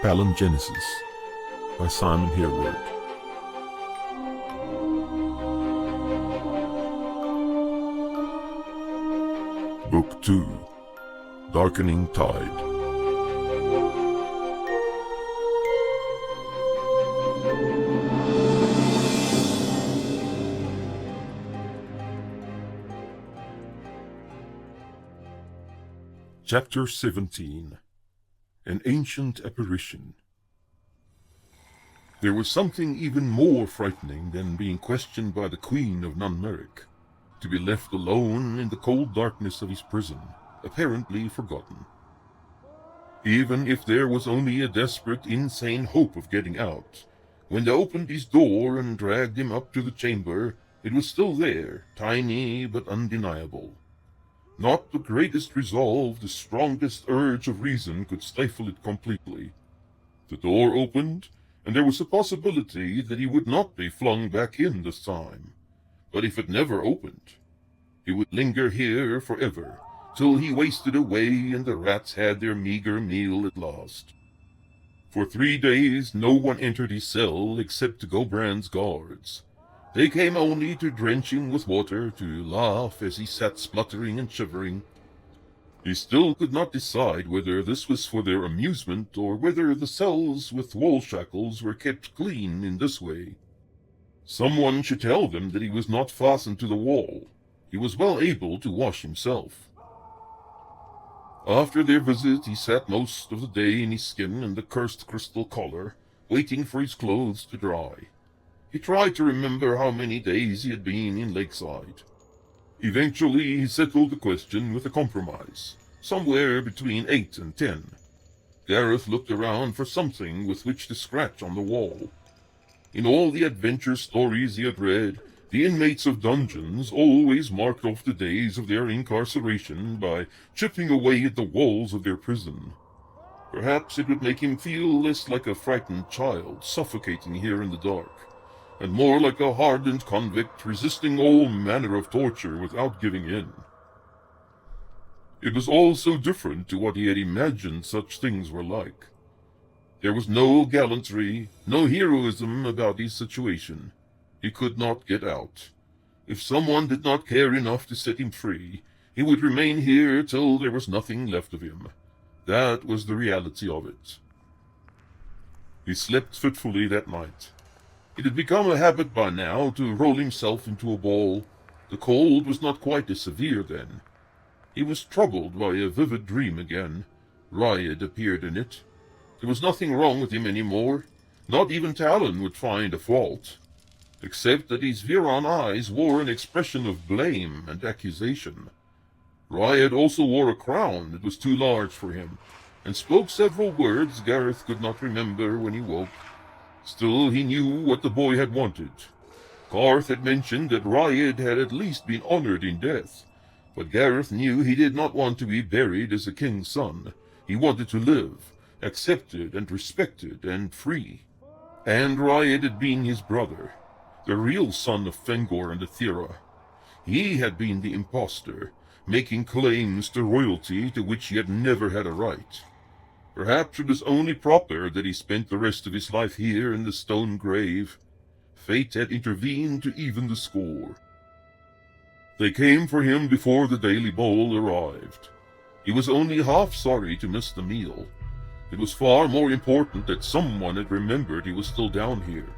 Palingenesis by Simon Hereward. Book 2, Darkening Tide. Chapter 17. An Ancient Apparition. There was something even more frightening than being questioned by the Queen of Nunmerik. To be left alone in the cold darkness of his prison, apparently forgotten. Even if there was only a desperate, insane hope of getting out, when they opened his door and dragged him up to the chamber, it was still there, tiny but undeniable. Not the greatest resolve, the strongest urge of reason could stifle it completely. The door opened, and there was a possibility that he would not be flung back in this time. But if it never opened, he would linger here forever, till he wasted away and the rats had their meager meal at last. For 3 days no one entered his cell except Gobrand's guards. They came only to drench him with water, to laugh as he sat spluttering and shivering. He still could not decide whether this was for their amusement, or whether the cells with wall shackles were kept clean in this way. Someone should tell them that he was not fastened to the wall. He was well able to wash himself. After their visit, he sat most of the day in his skin and the cursed crystal collar, waiting for his clothes to dry. He tried to remember how many days he had been in Lakeside. Eventually he settled the question with a compromise, somewhere between 8 and 10. Gareth looked around for something with which to scratch on the wall. In all the adventure stories he had read, the inmates of dungeons always marked off the days of their incarceration by chipping away at the walls of their prison. Perhaps it would make him feel less like a frightened child suffocating here in the dark, and more like a hardened convict resisting all manner of torture without giving in. It was all so different to what he had imagined such things were like. There was no gallantry, no heroism about his situation. He could not get out. If someone did not care enough to set him free, he would remain here till there was nothing left of him. That was the reality of it. He slept fitfully that night. It had become a habit by now to roll himself into a ball. The cold was not quite as severe then. He was troubled by a vivid dream again. Riot appeared in it. There was nothing wrong with him any more. Not even Talon would find a fault, except that his Viron eyes wore an expression of blame and accusation. Riot also wore a crown that was too large for him, and spoke several words Gareth could not remember when he woke. Still, he knew what the boy had wanted. Garth had mentioned that Riot had at least been honored in death, but Gareth knew he did not want to be buried as a king's son. He wanted to live, accepted and respected and free. And Riot had been his brother, the real son of Fengor and Athera. He had been the impostor, making claims to royalty to which he had never had a right. Perhaps it was only proper that he spent the rest of his life here in the stone grave. Fate had intervened to even the score. They came for him before the daily bowl arrived. He was only half sorry to miss the meal. It was far more important that someone had remembered he was still down here.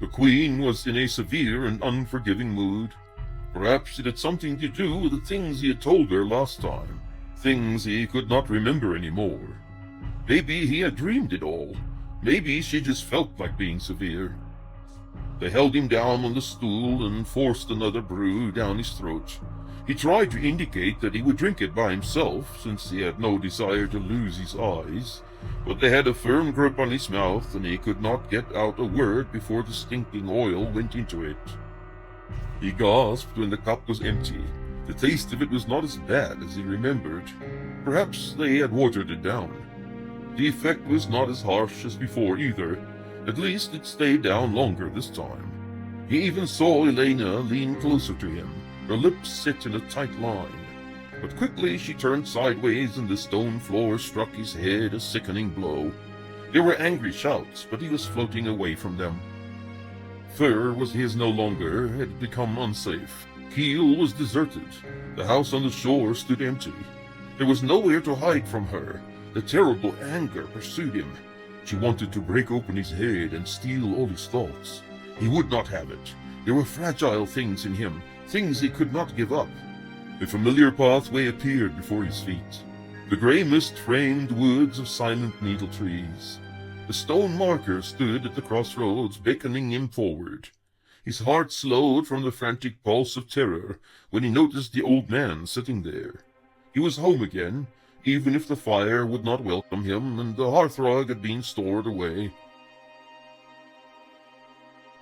The Queen was in a severe and unforgiving mood. Perhaps it had something to do with the things he had told her last time, things he could not remember anymore. Maybe he had dreamed it all. Maybe she just felt like being severe. They held him down on the stool and forced another brew down his throat. He tried to indicate that he would drink it by himself, since he had no desire to lose his eyes, but they had a firm grip on his mouth, and he could not get out a word before the stinking oil went into it. He gasped when the cup was empty. The taste of it was not as bad as he remembered. Perhaps they had watered it down. The effect was not as harsh as before either. At least it stayed down longer this time. He even saw Elena lean closer to him, her lips set in a tight line. But quickly she turned sideways, and the stone floor struck his head a sickening blow. There were angry shouts, but he was floating away from them. Fur was his no longer, it had become unsafe. Keel was deserted. The house on the shore stood empty. There was nowhere to hide from her. The terrible anger pursued him. She wanted to break open his head and steal all his thoughts. He would not have it. There were fragile things in him, things he could not give up. A familiar pathway appeared before his feet. The gray mist-framed woods of silent needle trees. The stone marker stood at the crossroads, beckoning him forward. His heart slowed from the frantic pulse of terror when he noticed the old man sitting there. He was home again, even if the fire would not welcome him and the hearthrug had been stored away.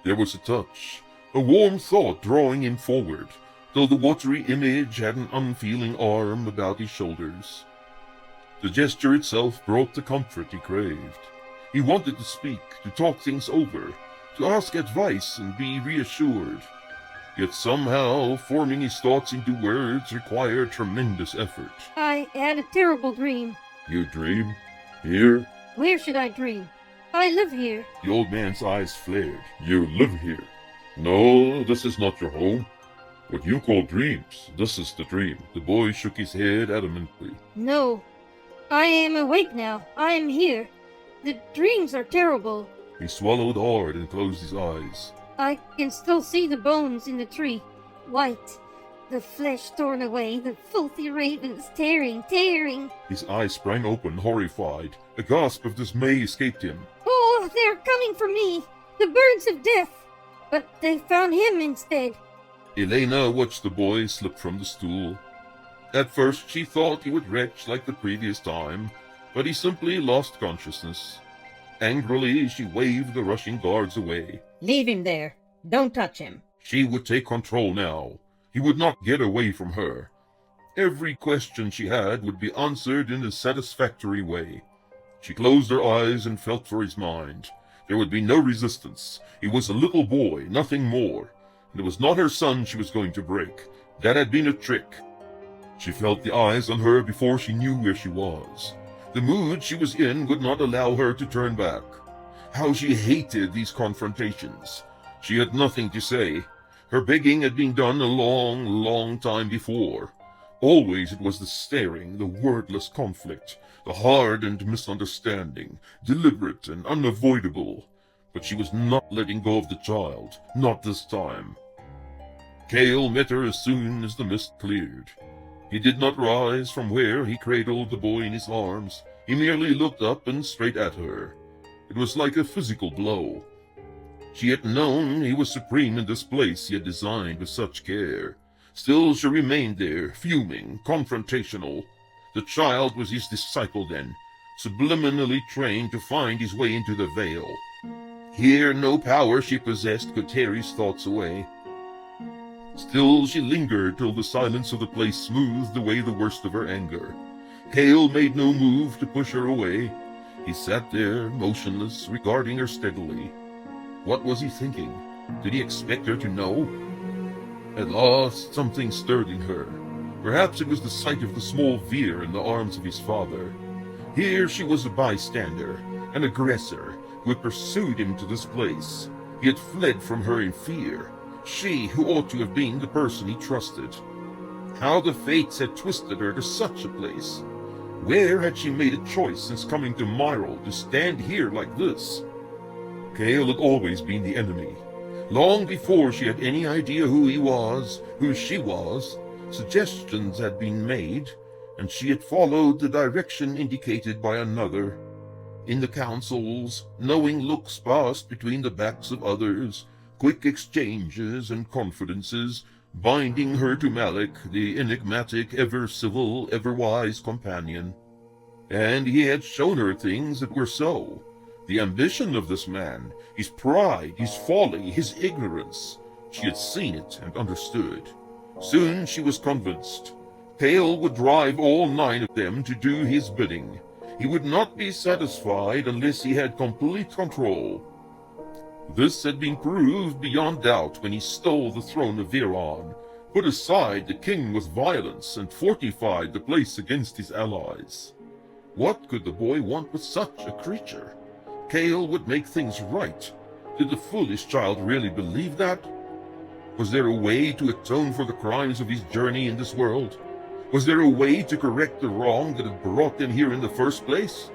There was a touch, a warm thought drawing him forward, though the watery image had an unfeeling arm about his shoulders. The gesture itself brought the comfort he craved. He wanted to speak, to talk things over, to ask advice and be reassured. Yet somehow, forming his thoughts into words required tremendous effort. I had a terrible dream. You dream? Here? Where should I dream? I live here. The old man's eyes flared. You live here? No, this is not your home. What you call dreams, this is the dream. The boy shook his head adamantly. No, I am awake now. I am here. The dreams are terrible. He swallowed hard and closed his eyes. I can still see the bones in the tree. White. The flesh torn away. The filthy ravens tearing. His eyes sprang open, horrified. A gasp of dismay escaped him. Oh, they're coming for me. The birds of death. But they found him instead. Elena watched the boy slip from the stool. At first she thought he would retch like the previous time, but he simply lost consciousness. Angrily she waved the rushing guards away. Leave him there. Don't touch him. She would take control now. He would not get away from her. Every question she had would be answered in a satisfactory way. She closed her eyes and felt for his mind. There would be no resistance. He was a little boy, nothing more. And it was not her son she was going to break. That had been a trick. She felt the eyes on her before she knew where she was. The mood she was in would not allow her to turn back. How she hated these confrontations. She had nothing to say. Her begging had been done a long time before. Always it was the staring, the wordless conflict, the hardened misunderstanding, deliberate and unavoidable. But she was not letting go of the child, not this time. Cale met her as soon as the mist cleared. He did not rise from where he cradled the boy in his arms. He merely looked up and straight at her. It was like a physical blow. She had known he was supreme in this place he had designed with such care. Still she remained there, fuming, confrontational. The child was his disciple then, subliminally trained to find his way into the veil. Here no power she possessed could tear his thoughts away. Still she lingered till the silence of the place smoothed away the worst of her anger. Cale made no move to push her away. He sat there, motionless, regarding her steadily. What was he thinking? Did he expect her to know? At last something stirred in her. Perhaps it was the sight of the small Veer in the arms of his father. Here she was a bystander, an aggressor, who had pursued him to this place. He had fled from her in fear. She who ought to have been the person he trusted. How the fates had twisted her to such a place. Where had she made a choice since coming to Myrle to stand here like this? Cale had always been the enemy. Long before she had any idea who he was, who she was, suggestions had been made, and she had followed the direction indicated by another. In the councils, knowing looks passed between the backs of others, quick exchanges and confidences, binding her to Malik, the enigmatic, ever-civil, ever-wise companion. And he had shown her things that were so. The ambition of this man, his pride, his folly, his ignorance. She had seen it and understood. Soon she was convinced. Cale would drive all 9 of them to do his bidding. He would not be satisfied unless he had complete control. This had been proved beyond doubt when he stole the throne of Viron, put aside the king with violence and fortified the place against his allies. What could the boy want with such a creature? Cale would make things right. Did the foolish child really believe that? Was there a way to atone for the crimes of his journey in this world? Was there a way to correct the wrong that had brought them here in the first place?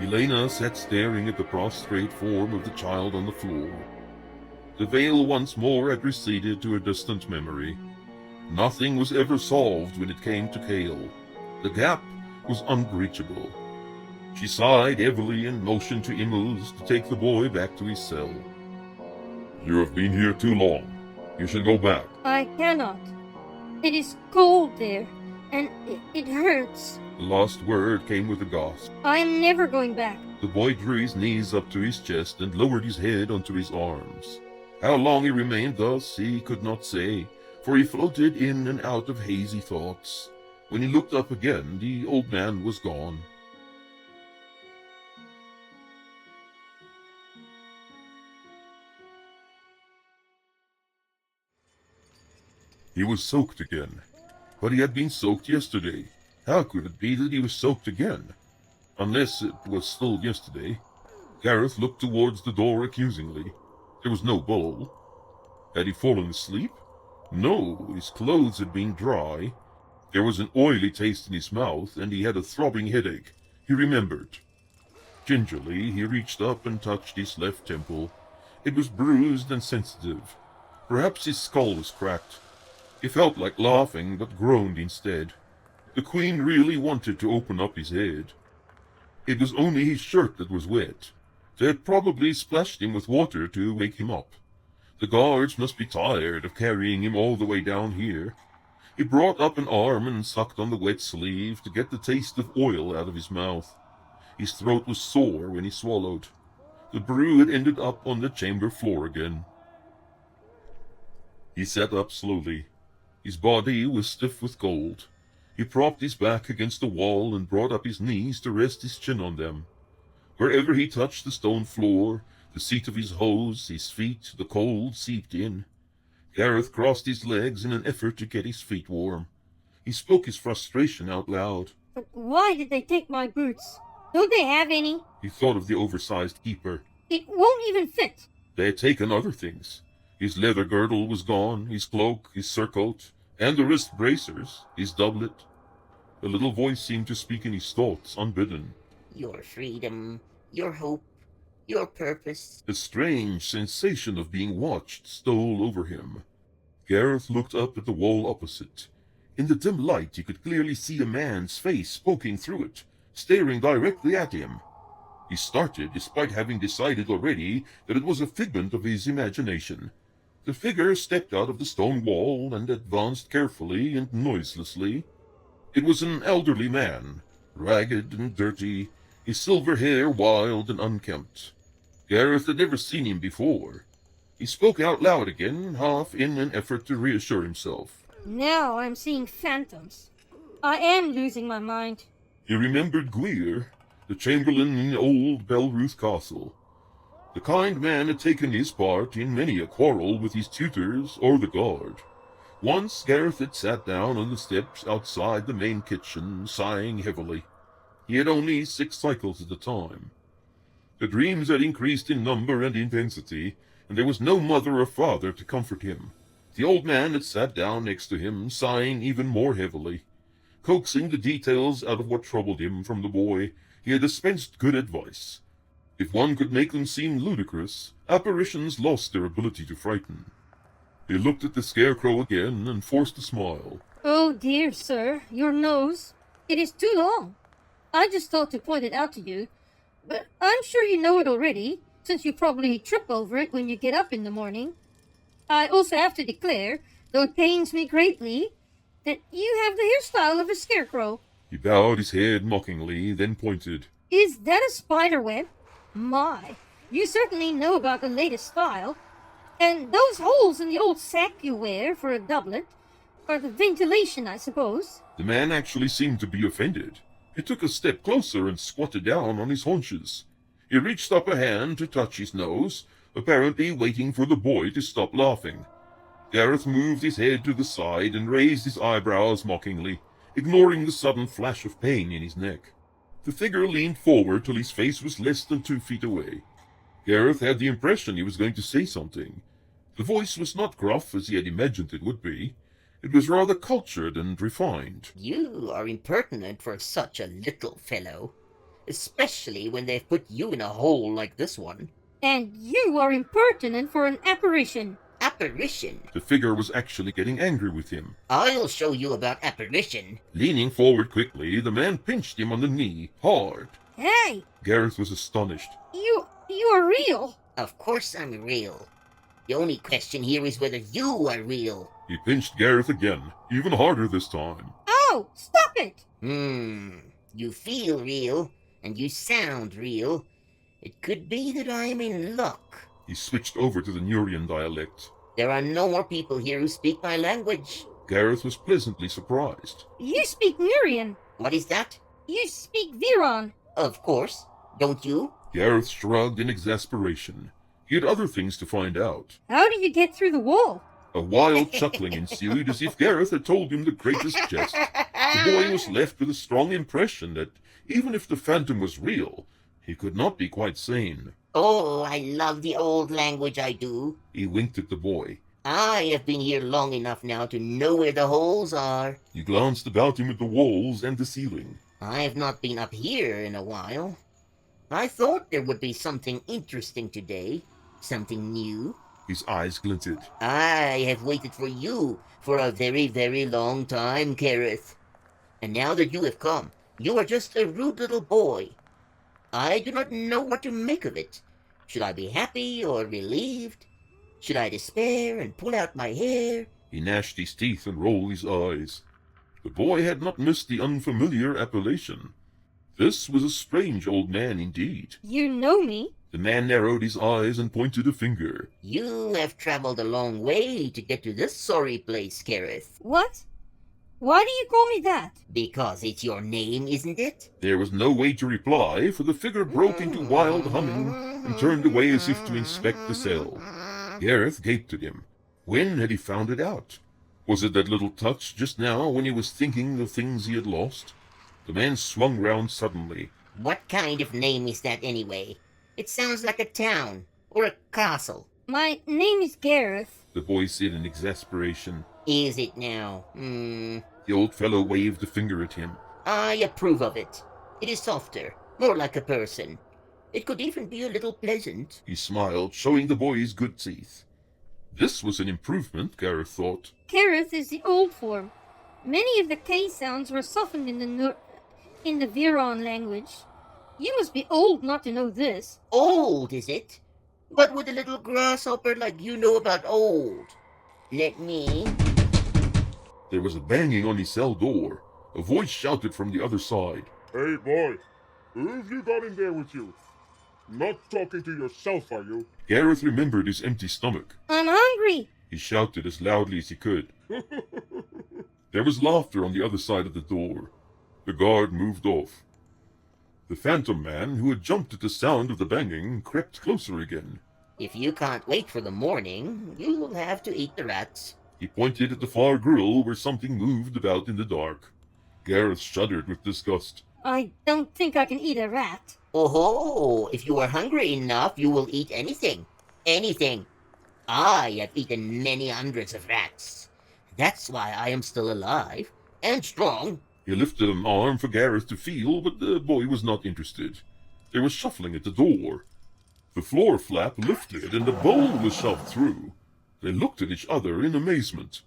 Elena sat staring at the prostrate form of the child on the floor. The veil once more had receded to a distant memory. Nothing was ever solved when it came to Cale. The gap was unbreachable. She sighed heavily and motioned to Immels to take the boy back to his cell. "You have been here too long. You should go back." I cannot. It is cold there, and it hurts. The last word came with a gasp. I am never going back. The boy drew his knees up to his chest and lowered his head onto his arms. How long he remained thus he could not say, for he floated in and out of hazy thoughts. When he looked up again, the old man was gone. He was soaked again. But he had been soaked yesterday. How could it be that he was soaked again? Unless it was still yesterday. Gareth looked towards the door accusingly. There was no bowl. Had he fallen asleep? No, his clothes had been dry. There was an oily taste in his mouth, and he had a throbbing headache. He remembered. Gingerly, he reached up and touched his left temple. It was bruised and sensitive. Perhaps his skull was cracked. He felt like laughing, but groaned instead. The queen really wanted to open up his head. It was only his shirt that was wet. They had probably splashed him with water to wake him up. The guards must be tired of carrying him all the way down here. He brought up an arm and sucked on the wet sleeve to get the taste of oil out of his mouth. His throat was sore when he swallowed. The brew had ended up on the chamber floor again. He sat up slowly. His body was stiff with cold. He propped his back against the wall and brought up his knees to rest his chin on them. Wherever he touched the stone floor, the seat of his hose, his feet, the cold seeped in. Gareth crossed his legs in an effort to get his feet warm. He spoke his frustration out loud. But why did they take my boots? Don't they have any? He thought of the oversized keeper. It won't even fit. They had taken other things. His leather girdle was gone, his cloak, his surcoat, and the wrist bracers, his doublet. A little voice seemed to speak in his thoughts, unbidden. Your freedom, your hope, your purpose. A strange sensation of being watched stole over him. Gareth looked up at the wall opposite. In the dim light he could clearly see a man's face poking through it, staring directly at him. He started, despite having decided already that it was a figment of his imagination. The figure stepped out of the stone wall and advanced carefully and noiselessly. It was an elderly man, ragged and dirty, his silver hair wild and unkempt. Gareth had never seen him before. He spoke out loud again, half in an effort to reassure himself. Now I'm seeing phantoms. I am losing my mind. He remembered Gwir, the chamberlain in the old Belruth castle. The kind man had taken his part in many a quarrel with his tutors or the guard. Once Gareth had sat down on the steps outside the main kitchen, sighing heavily. He had only 6 cycles at a time. The dreams had increased in number and intensity, and there was no mother or father to comfort him. The old man had sat down next to him, sighing even more heavily. Coaxing the details out of what troubled him from the boy, he had dispensed good advice. If one could make them seem ludicrous, apparitions lost their ability to frighten. He looked at the scarecrow again and forced a smile. Oh dear, sir, your nose. It is too long. I just thought to point it out to you, but I'm sure you know it already, since you probably trip over it when you get up in the morning. I also have to declare, though it pains me greatly, that you have the hairstyle of a scarecrow. He bowed his head mockingly, then pointed. Is that a spider web? My, you certainly know about the latest style. And those holes in the old sack you wear for a doublet are the ventilation, I suppose. The man actually seemed to be offended. He took a step closer and squatted down on his haunches. He reached up a hand to touch his nose, apparently waiting for the boy to stop laughing. Gareth moved his head to the side and raised his eyebrows mockingly, ignoring the sudden flash of pain in his neck. The figure leaned forward till his face was less than 2 feet away. Gareth had the impression he was going to say something. The voice was not gruff as he had imagined it would be. It was rather cultured and refined. You are impertinent for such a little fellow, especially when they've put you in a hole like this one. And you are impertinent for an apparition. Apparition? The figure was actually getting angry with him. I'll show you about apparition. Leaning forward quickly, the man pinched him on the knee, hard. Hey, Gareth was astonished. you are real. Of course I'm real. The only question here is whether you are real. He pinched Gareth again, even harder this time. Oh, stop it. You feel real, and you sound real. It could be that I am in luck. He switched over to the Nurian dialect. There are no more people here who speak my language. Gareth was pleasantly surprised. You speak Nurian. What is that? You speak Viron. Of course. Don't you? Gareth shrugged in exasperation. He had other things to find out. How did you get through the wall? A wild chuckling ensued as if Gareth had told him the greatest jest. The boy was left with a strong impression that, even if the phantom was real, he could not be quite sane. Oh, I love the old language, I do. He winked at the boy. I have been here long enough now to know where the holes are. He glanced about him at the walls and the ceiling. I have not been up here in a while. I thought there would be something interesting today. Something new. His eyes glinted. I have waited for you for a very, very long time, Gareth. And now that you have come, you are just a rude little boy. I do not know what to make of it. Should I be happy or relieved? Should I despair and pull out my hair? He gnashed his teeth and rolled his eyes. The boy had not missed the unfamiliar appellation. This was a strange old man indeed. You know me. The man narrowed his eyes and pointed a finger. You have traveled a long way to get to this sorry place, Gareth. What? Why do you call me that? Because it's your name, isn't it? There was no way to reply, for the figure broke into wild humming and turned away as if to inspect the cell. Gareth gaped at him. When had he found it out? Was it that little touch just now when he was thinking of things he had lost? The man swung round suddenly. What kind of name is that anyway? It sounds like a town or a castle. My name is Gareth. The boy said in exasperation. Is it now? The old fellow waved a finger at him. I approve of it. It is softer, more like a person. It could even be a little pleasant. He smiled, showing the boy his good teeth. This was an improvement, Gareth thought. Gareth is the old form. Many of the K sounds were softened in the Viron language. You must be old not to know this. Old, is it? What would a little grasshopper like you know about old? Let me... There was a banging on his cell door. A voice shouted from the other side. Hey, boy, who've you got in there with you? Not talking to yourself, are you? Gareth remembered his empty stomach. I'm hungry. He shouted as loudly as he could. There was laughter on the other side of the door. The guard moved off. The phantom man, who had jumped at the sound of the banging, crept closer again. If you can't wait for the morning, you'll have to eat the rats. He pointed at the far grill where something moved about in the dark. Gareth shuddered with disgust. I don't think I can eat a rat. Oh, if you are hungry enough, you will eat anything. Anything. I have eaten many hundreds of rats. That's why I am still alive and strong. He lifted an arm for Gareth to feel, but the boy was not interested. There was shuffling at the door. The floor flap lifted, and the bowl was shoved through. They looked at each other in amazement.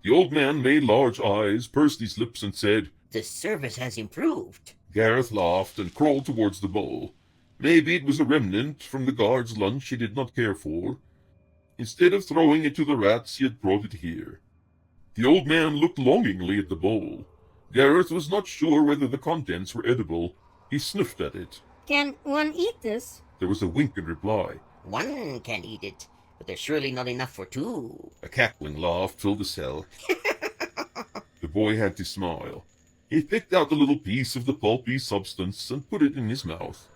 The old man made large eyes, pursed his lips, and said, The service has improved. Gareth laughed and crawled towards the bowl. Maybe it was a remnant from the guard's lunch he did not care for. Instead of throwing it to the rats, he had brought it here. The old man looked longingly at the bowl. Gareth was not sure whether the contents were edible. He sniffed at it. Can one eat this? There was a wink in reply. One can eat it, but there's surely not enough for two. A cackling laugh filled the cell. The boy had to smile. He picked out a little piece of the pulpy substance and put it in his mouth.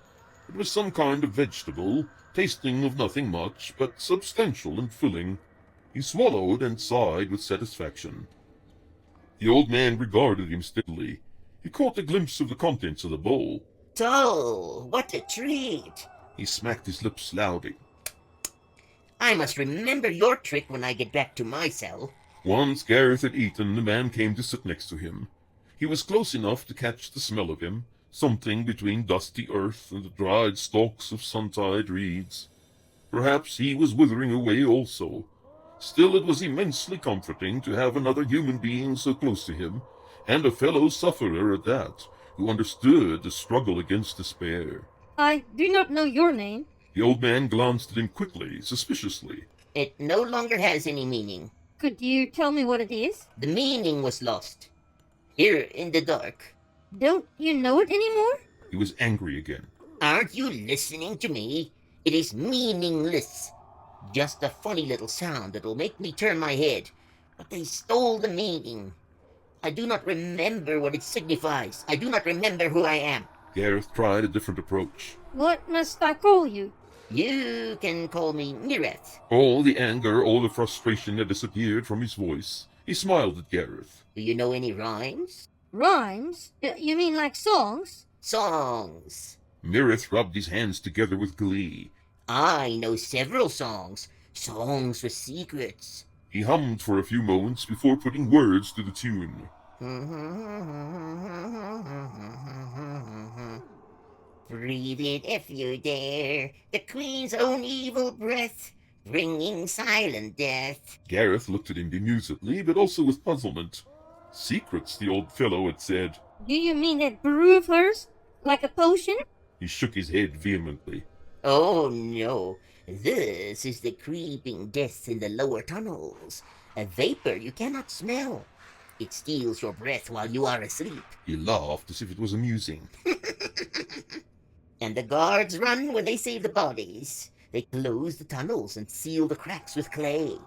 It was some kind of vegetable, tasting of nothing much, but substantial and filling. He swallowed and sighed with satisfaction. The old man regarded him steadily. He caught a glimpse of the contents of the bowl. So, what a treat! He smacked his lips loudly. I must remember your trick when I get back to my cell. Once Gareth had eaten, the man came to sit next to him. He was close enough to catch the smell of him, something between dusty earth and the dried stalks of sun-tied reeds. Perhaps he was withering away also. Still, it was immensely comforting to have another human being so close to him, and a fellow sufferer at that, who understood the struggle against despair. I do not know your name. The old man glanced at him quickly, suspiciously. It no longer has any meaning. Could you tell me what it is? The meaning was lost. Here in the dark. Don't you know it anymore? He was angry again. Aren't you listening to me? It is meaningless. Just a funny little sound that'll make me turn my head. But they stole the meaning. I do not remember what it signifies. I do not remember who I am. Gareth tried a different approach. What must I call you? You can call me Mireth. All the anger, all the frustration had disappeared from his voice. He smiled at Gareth. Do you know any rhymes? Rhymes? You mean like songs? Songs. Mireth rubbed his hands together with glee. I know several songs. Songs with secrets. He hummed for a few moments before putting words to the tune. Breathe it if you dare, the Queen's own evil breath, bringing silent death. Gareth looked at him bemusedly, but also with puzzlement. Secrets, the old fellow had said. Do you mean that brew of hers? Like a potion? He shook his head vehemently. Oh no, this is the creeping death in the lower tunnels. A vapor you cannot smell. It steals your breath while you are asleep. He laughed as if it was amusing. And the guards run when they save the bodies. They close the tunnels and seal the cracks with clay.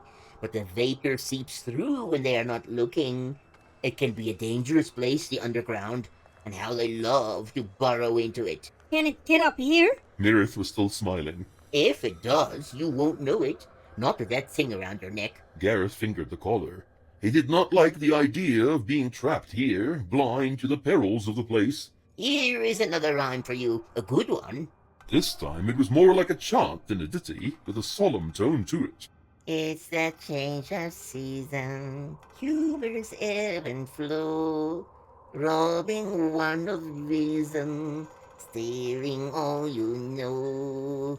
But the vapor seeps through when they are not looking. It can be a dangerous place, the underground, and how they love to burrow into it. Can it get up here? Mireth was still smiling. If it does, you won't know it. Not with that thing around your neck. Gareth fingered the collar. He did not like the idea of being trapped here, blind to the perils of the place. Here is another rhyme for you, a good one. This time it was more like a chant than a ditty, with a solemn tone to it. It's that change of season, humorous ebb and flow, robbing one of reason, stealing all you know.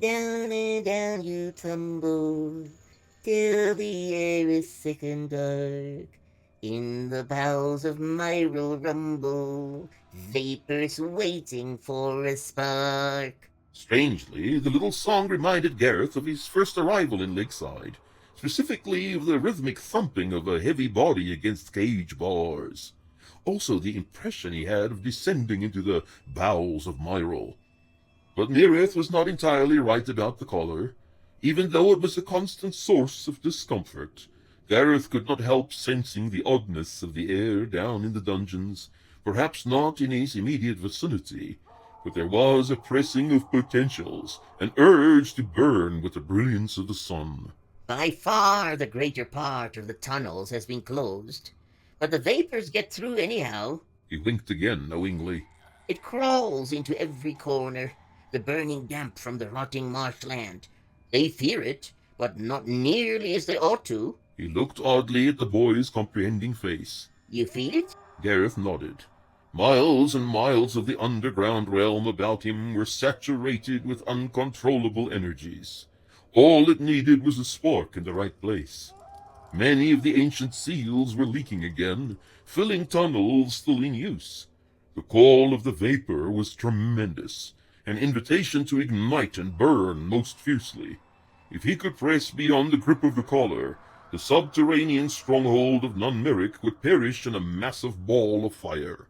Down and down you tumble, till the air is thick and dark. In the bowels of Myro rumble, vapors waiting for a spark. Strangely, the little song reminded Gareth of his first arrival in Lakeside, specifically of the rhythmic thumping of a heavy body against cage bars. Also the impression he had of descending into the bowels of Myro. But Mireth was not entirely right about the collar. Even though it was a constant source of discomfort, Gareth could not help sensing the oddness of the air down in the dungeons, perhaps not in his immediate vicinity, but there was a pressing of potentials, an urge to burn with the brilliance of the sun. By far the greater part of the tunnels has been closed, but the vapors get through anyhow. He winked again knowingly. It crawls into every corner, the burning damp from the rotting marshland. They fear it, but not nearly as they ought to. He looked oddly at the boy's comprehending face. You feel it? Gareth nodded. Miles and miles of the underground realm about him were saturated with uncontrollable energies. All it needed was a spark in the right place. Many of the ancient seals were leaking again, filling tunnels still in use. The call of the vapor was tremendous, an invitation to ignite and burn most fiercely. If he could press beyond the grip of the collar, the subterranean stronghold of Nunmerik would perish in a massive ball of fire.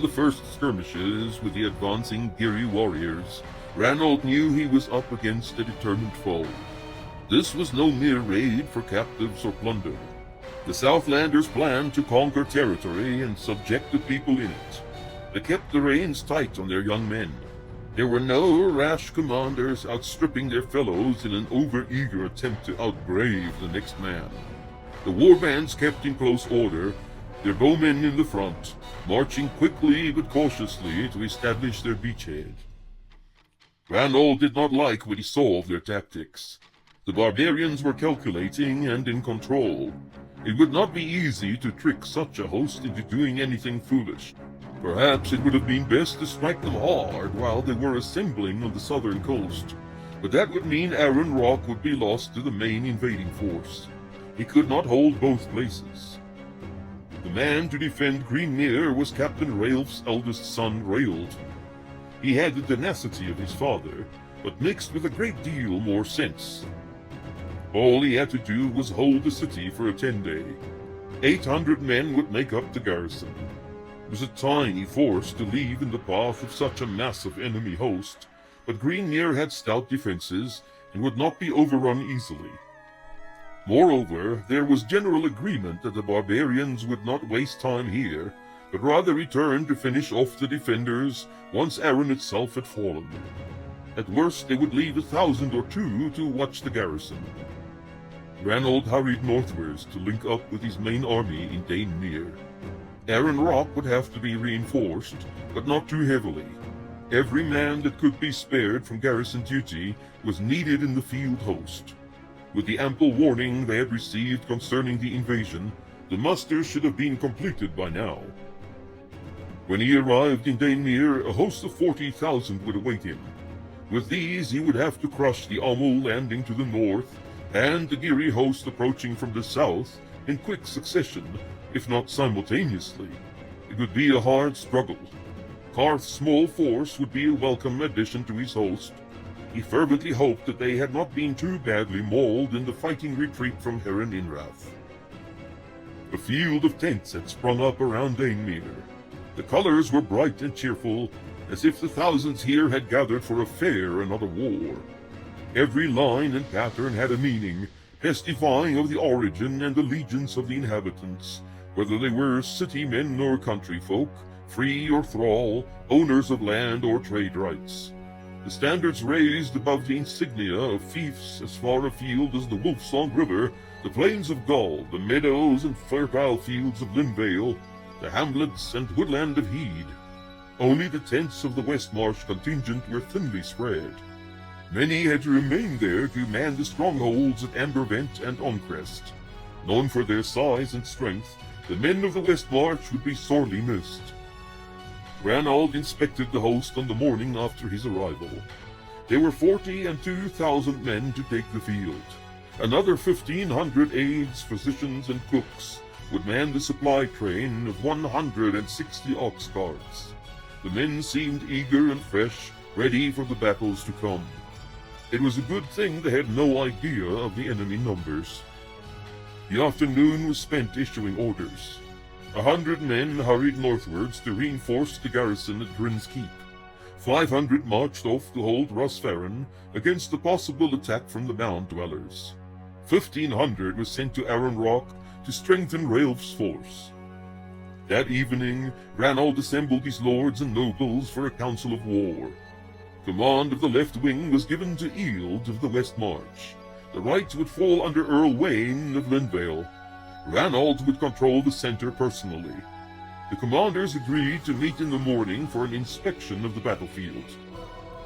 the first skirmishes with the advancing Geary warriors, Ranald knew he was up against a determined foe. This was no mere raid for captives or plunder. The Southlanders planned to conquer territory and subject the people in it. They kept the reins tight on their young men. There were no rash commanders outstripping their fellows in an over-eager attempt to outbrave the next man. The war bands kept in close order, their bowmen in the front, marching quickly but cautiously to establish their beachhead. Ranald did not like what he saw of their tactics. The barbarians were calculating and in control. It would not be easy to trick such a host into doing anything foolish. Perhaps it would have been best to strike them hard while they were assembling on the southern coast, but that would mean Aaron Rock would be lost to the main invading force. He could not hold both places. The man to defend Greenmere was Captain Railf's eldest son, Railed. He had the tenacity of his father, but mixed with a great deal more sense. All he had to do was hold the city for a 10-day. 800 men would make up the garrison. It was a tiny force to leave in the path of such a massive enemy host, but Greenmere had stout defenses and would not be overrun easily. Moreover, there was general agreement that the barbarians would not waste time here, but rather return to finish off the defenders once Aaron itself had fallen. At worst, they would leave 1,000 or 2 to watch the garrison. Ranald hurried northwards to link up with his main army in Danemere. Aaron Rock would have to be reinforced, but not too heavily. Every man that could be spared from garrison duty was needed in the field host. With the ample warning they had received concerning the invasion, the muster should have been completed by now. When he arrived in Danemere, a host of 40,000 would await him. With these, he would have to crush the Amul landing to the north, and the Geary host approaching from the south in quick succession, if not simultaneously. It would be a hard struggle. Karth's small force would be a welcome addition to his host. He fervently hoped that they had not been too badly mauled in the fighting retreat from Heron Inrath. A field of tents had sprung up around Danemere. The colors were bright and cheerful, as if the thousands here had gathered for a fair and not a war. Every line and pattern had a meaning, testifying of the origin and allegiance of the inhabitants, whether they were city men or country folk, free or thrall, owners of land or trade rights. The standards raised above the insignia of fiefs as far afield as the Wolfsong River, the plains of Gull, the meadows and fertile fields of Linvale, the hamlets and woodland of Heed. Only the tents of the West Marsh contingent were thinly spread. Many had to remain there to man the strongholds at Ambervent and Oncrest. Known for their size and strength, the men of the West March would be sorely missed. Ranald inspected the host on the morning after his arrival. There were 42,000 men to take the field. Another 1,500 aides, physicians, and cooks would man the supply train of 160 ox carts. The men seemed eager and fresh, ready for the battles to come. It was a good thing they had no idea of the enemy numbers. The afternoon was spent issuing orders. 100 men hurried northwards to reinforce the garrison at Grin's Keep. 500 marched off to hold Rosfarron against the possible attack from the mound dwellers. 1,500 was sent to Aaron Rock to strengthen Railf's force. That evening, Ranald assembled his lords and nobles for a council of war. Command of the left wing was given to Eald of the West March. The right would fall under Earl Wayne of Linvale. Ranald would control the center personally. The commanders agreed to meet in the morning for an inspection of the battlefield.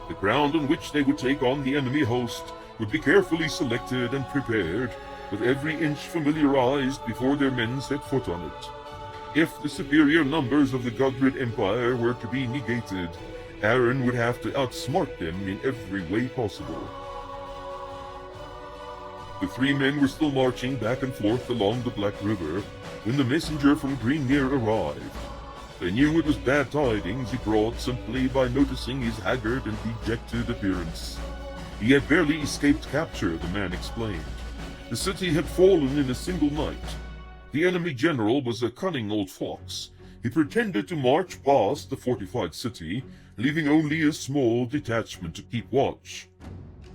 The ground on which they would take on the enemy host would be carefully selected and prepared, with every inch familiarized before their men set foot on it. If the superior numbers of the Gudrid Empire were to be negated, Aaron would have to outsmart them in every way possible. The 3 men were still marching back and forth along the Black River when the messenger from Greenmere arrived. They knew it was bad tidings he brought simply by noticing his haggard and dejected appearance. He had barely escaped capture, the man explained. The city had fallen in a single night. The enemy general was a cunning old fox. he pretended to march past the fortified city, leaving only a small detachment to keep watch.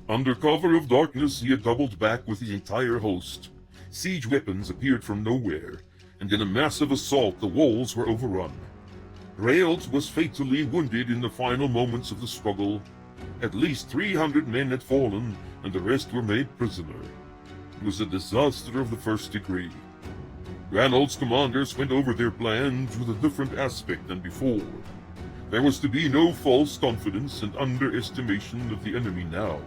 Under cover of darkness, he had doubled back with his entire host. Siege weapons appeared from nowhere, and in a massive assault the walls were overrun. Raels was fatally wounded in the final moments of the struggle. At least 300 men had fallen, and the rest were made prisoner. It was a disaster of the first degree. Ranald's commanders went over their plans with a different aspect than before. There was to be no false confidence and underestimation of the enemy now.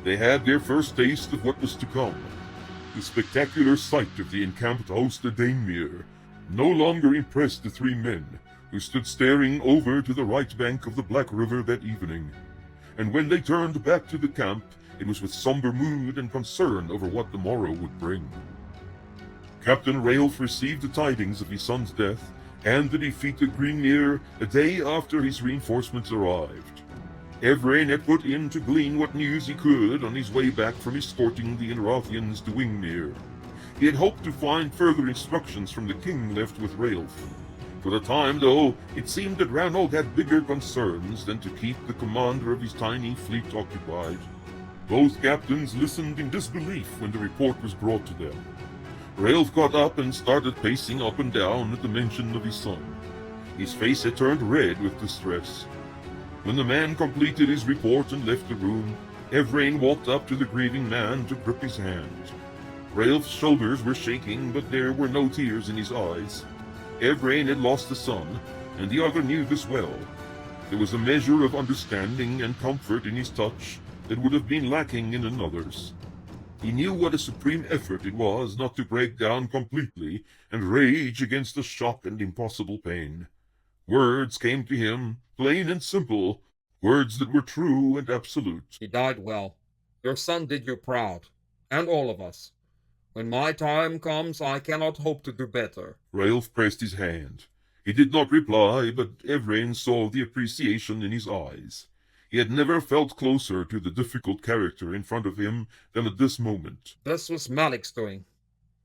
They had their first taste of what was to come. The spectacular sight of the encamped host of Dainmere no longer impressed the three men who stood staring over to the right bank of the Black River that evening. And when they turned back to the camp, it was with somber mood and concern over what the morrow would bring. Captain Raelf received the tidings of his son's death and the defeat at Greenmere a day after his reinforcements arrived. Evrain had put in to glean what news he could on his way back from escorting the Inrothians to Wingmere. He had hoped to find further instructions from the king left with Raelf. For the time, though, it seemed that Ranald had bigger concerns than to keep the commander of his tiny fleet occupied. Both captains listened in disbelief when the report was brought to them. Raelf got up and started pacing up and down at the mention of his son. His face had turned red with distress. When the man completed his report and left the room, Evrain walked up to the grieving man to grip his hand. Raelf's shoulders were shaking, but there were no tears in his eyes. Evrain had lost a son, and the other knew this well. There was a measure of understanding and comfort in his touch that would have been lacking in another's. He knew what a supreme effort it was not to break down completely and rage against the shock and impossible pain. Words came to him, plain and simple, words that were true and absolute. He died well. Your son did you proud, and all of us. When my time comes, I cannot hope to do better. Raelf pressed his hand. He did not reply, but Evrain saw the appreciation in his eyes. He had never felt closer to the difficult character in front of him than at this moment. This was Malik's doing.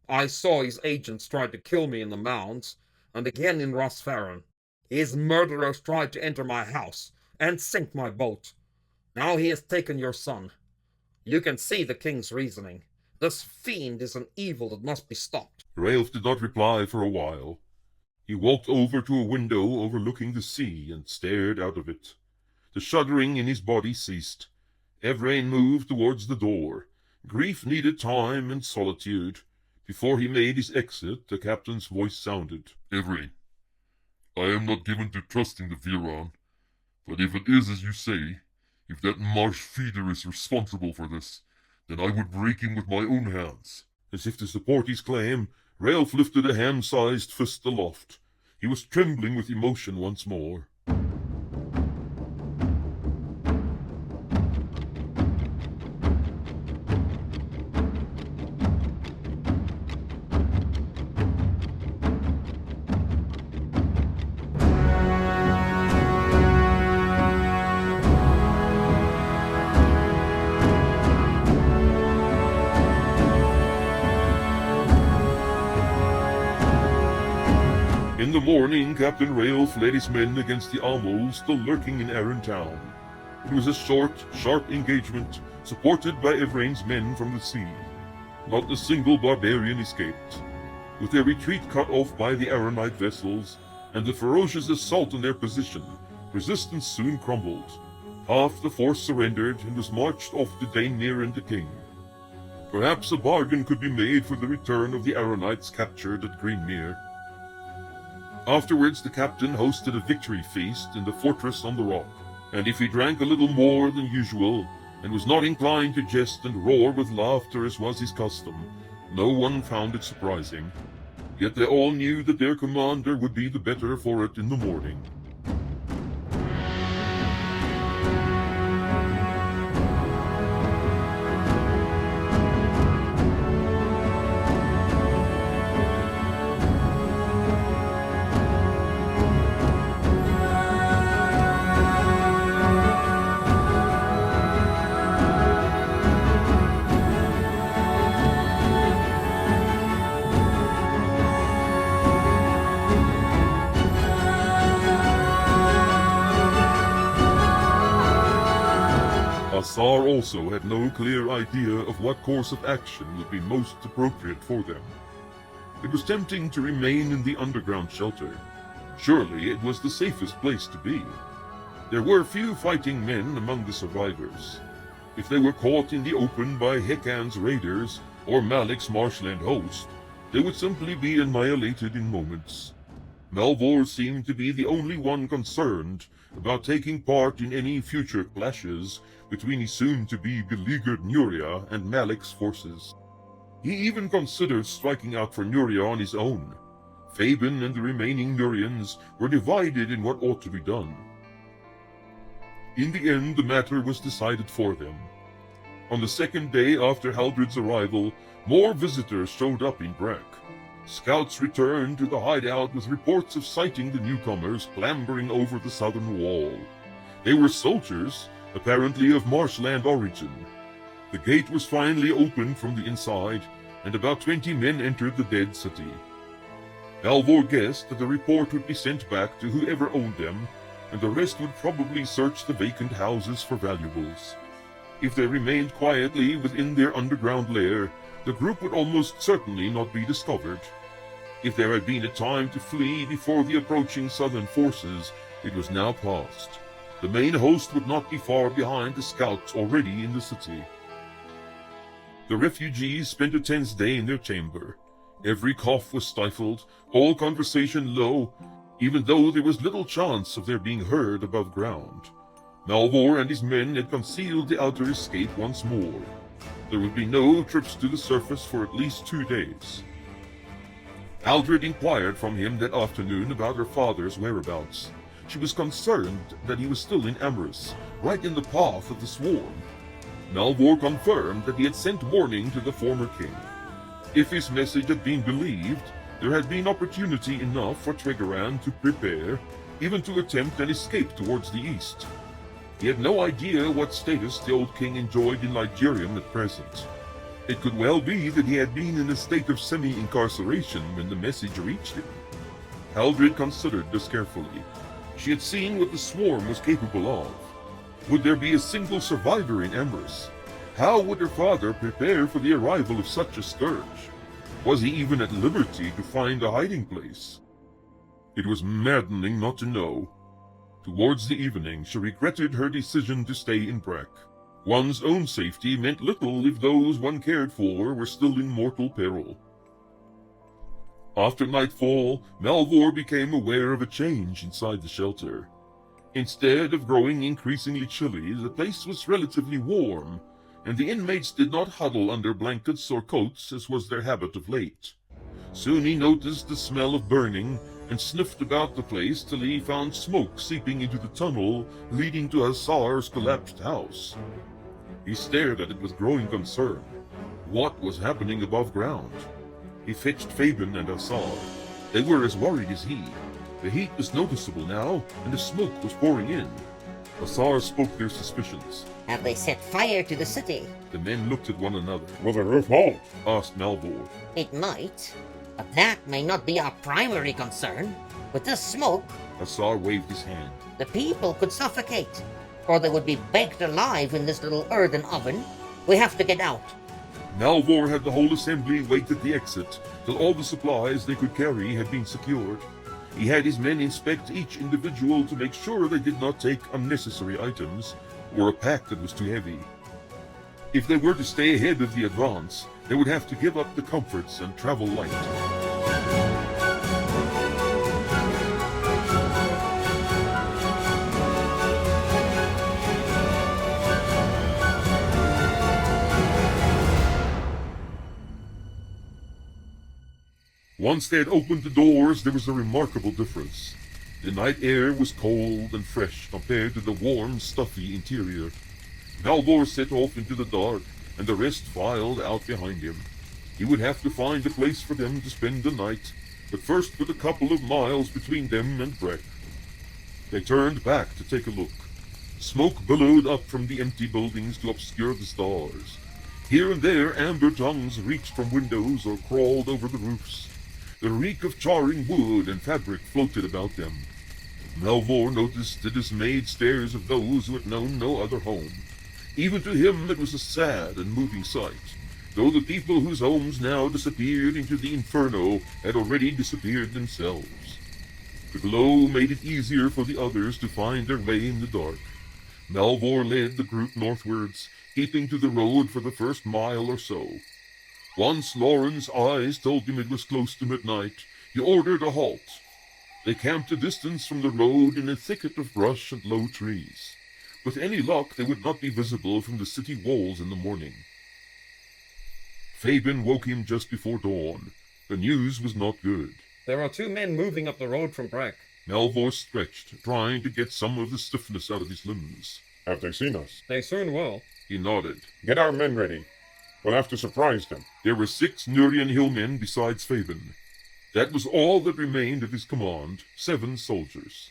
I saw his agents try to kill me in the mounds, and again in Rosfarron. His murderers tried to enter my house and sink my boat. Now he has taken your son. You can see the king's reasoning. This fiend is an evil that must be stopped. Raelf did not reply for a while. He walked over to a window overlooking the sea and stared out of it. The shuddering in his body ceased. Evrain moved towards the door. Grief needed time and solitude. Before he made his exit, the captain's voice sounded. Evrain, I am not given to trusting the Viron, but if it is as you say, if that marsh feeder is responsible for this, then I would break him with my own hands. As if to support his claim, Raelf lifted a hand-sized fist aloft. He was trembling with emotion once more. In the morning, Captain Raelf led his men against the Almos still lurking in Arran town. It was a short, sharp engagement, supported by Evrain's men from the sea. Not a single barbarian escaped. With their retreat cut off by the Aranite vessels, and the ferocious assault on their position, resistance soon crumbled. Half the force surrendered and was marched off to Dainmere and the king. Perhaps a bargain could be made for the return of the Aranites captured at Greenmere. Afterwards, the captain hosted a victory feast in the fortress on the rock, and if he drank a little more than usual, and was not inclined to jest and roar with laughter as was his custom, no one found it surprising. Yet they all knew that their commander would be the better for it in the morning. Asar also had no clear idea of what course of action would be most appropriate for them. It was tempting to remain in the underground shelter. Surely it was the safest place to be. There were few fighting men among the survivors. If they were caught in the open by Hekan's raiders or Malik's marshland host, they would simply be annihilated in moments. Malvor seemed to be the only one concerned about taking part in any future clashes between his soon-to-be beleaguered Nuria and Malik's forces. He even considered striking out for Nuria on his own. Fabian and the remaining Nurians were divided in what ought to be done. In the end, the matter was decided for them. On the second day after Haldred's arrival, more visitors showed up in Brak. Scouts returned to the hideout with reports of sighting the newcomers clambering over the southern wall. They were soldiers, apparently of marshland origin. The gate was finally opened from the inside, and about 20 men entered the dead city. Malvor guessed that the report would be sent back to whoever owned them, and the rest would probably search the vacant houses for valuables. If they remained quietly within their underground lair, the group would almost certainly not be discovered. If there had been a time to flee before the approaching southern forces, it was now past. The main host would not be far behind the scouts already in the city. The refugees spent a tense day in their chamber. Every cough was stifled, all conversation low, even though there was little chance of their being heard above ground. Malvor and his men had concealed the outer escape once more. There would be no trips to the surface for at least 2 days. Haldred inquired from him that afternoon about her father's whereabouts. She was concerned that he was still in Amorous, right in the path of the swarm. Malvor confirmed that he had sent warning to the former king. If his message had been believed, there had been opportunity enough for Tregoran to prepare, even to attempt an escape towards the east. He had no idea what status the old king enjoyed in Ligurium at present. It could well be that he had been in a state of semi-incarceration when the message reached him. Haldred considered this carefully. She had seen what the swarm was capable of. Would there be a single survivor in Amorous? How would her father prepare for the arrival of such a scourge? Was he even at liberty to find a hiding place? It was maddening not to know. Towards the evening, she regretted her decision to stay in Brak. One's own safety meant little if those one cared for were still in mortal peril. After nightfall, Malvor became aware of a change inside the shelter. Instead of growing increasingly chilly, the place was relatively warm, and the inmates did not huddle under blankets or coats as was their habit of late. Soon he noticed the smell of burning and sniffed about the place till he found smoke seeping into the tunnel leading to Asar's collapsed house. He stared at it with growing concern. What was happening above ground? He fetched Fabian and Asar. They were as worried as he. The heat was noticeable now, and the smoke was pouring in. Asar spoke their suspicions. Have they set fire to the city? The men looked at one another. Was it her fault? Asked Malvor. It might, but that may not be our primary concern. With this smoke, Asar waved his hand. the people could suffocate, or they would be baked alive in this little earthen oven. We have to get out. Malvor had the whole assembly wait at the exit till all the supplies they could carry had been secured. He had his men inspect each individual to make sure they did not take unnecessary items or a pack that was too heavy. If they were to stay ahead of the advance, they would have to give up the comforts and travel light. Once they had opened the doors, there was a remarkable difference. The night air was cold and fresh compared to the warm, stuffy interior. Malvor set off into the dark, and the rest filed out behind him. He would have to find a place for them to spend the night, but first put a couple of miles between them and Brak. They turned back to take a look. Smoke billowed up from the empty buildings to obscure the stars. Here and there, amber tongues reached from windows or crawled over the roofs. The reek of charring wood and fabric floated about them. Malvor noticed the dismayed stares of those who had known no other home. Even to him it was a sad and moving sight, though the people whose homes now disappeared into the inferno had already disappeared themselves. The glow made it easier for the others to find their way in the dark. Malvor led the group northwards, keeping to the road for the first mile or so. Once Lauren's eyes told him it was close to midnight, he ordered a halt. They camped a distance from the road in a thicket of brush and low trees. With any luck, they would not be visible from the city walls in the morning. Fabian woke him just before dawn. The news was not good. There are 2 men moving up the road from Breck. Malvor stretched, trying to get some of the stiffness out of his limbs. Have they seen us? They soon will. He nodded. Get our men ready. We'll have to surprise them. There were 6 Nurian hillmen besides Fabian. That was all that remained of his command, 7 soldiers.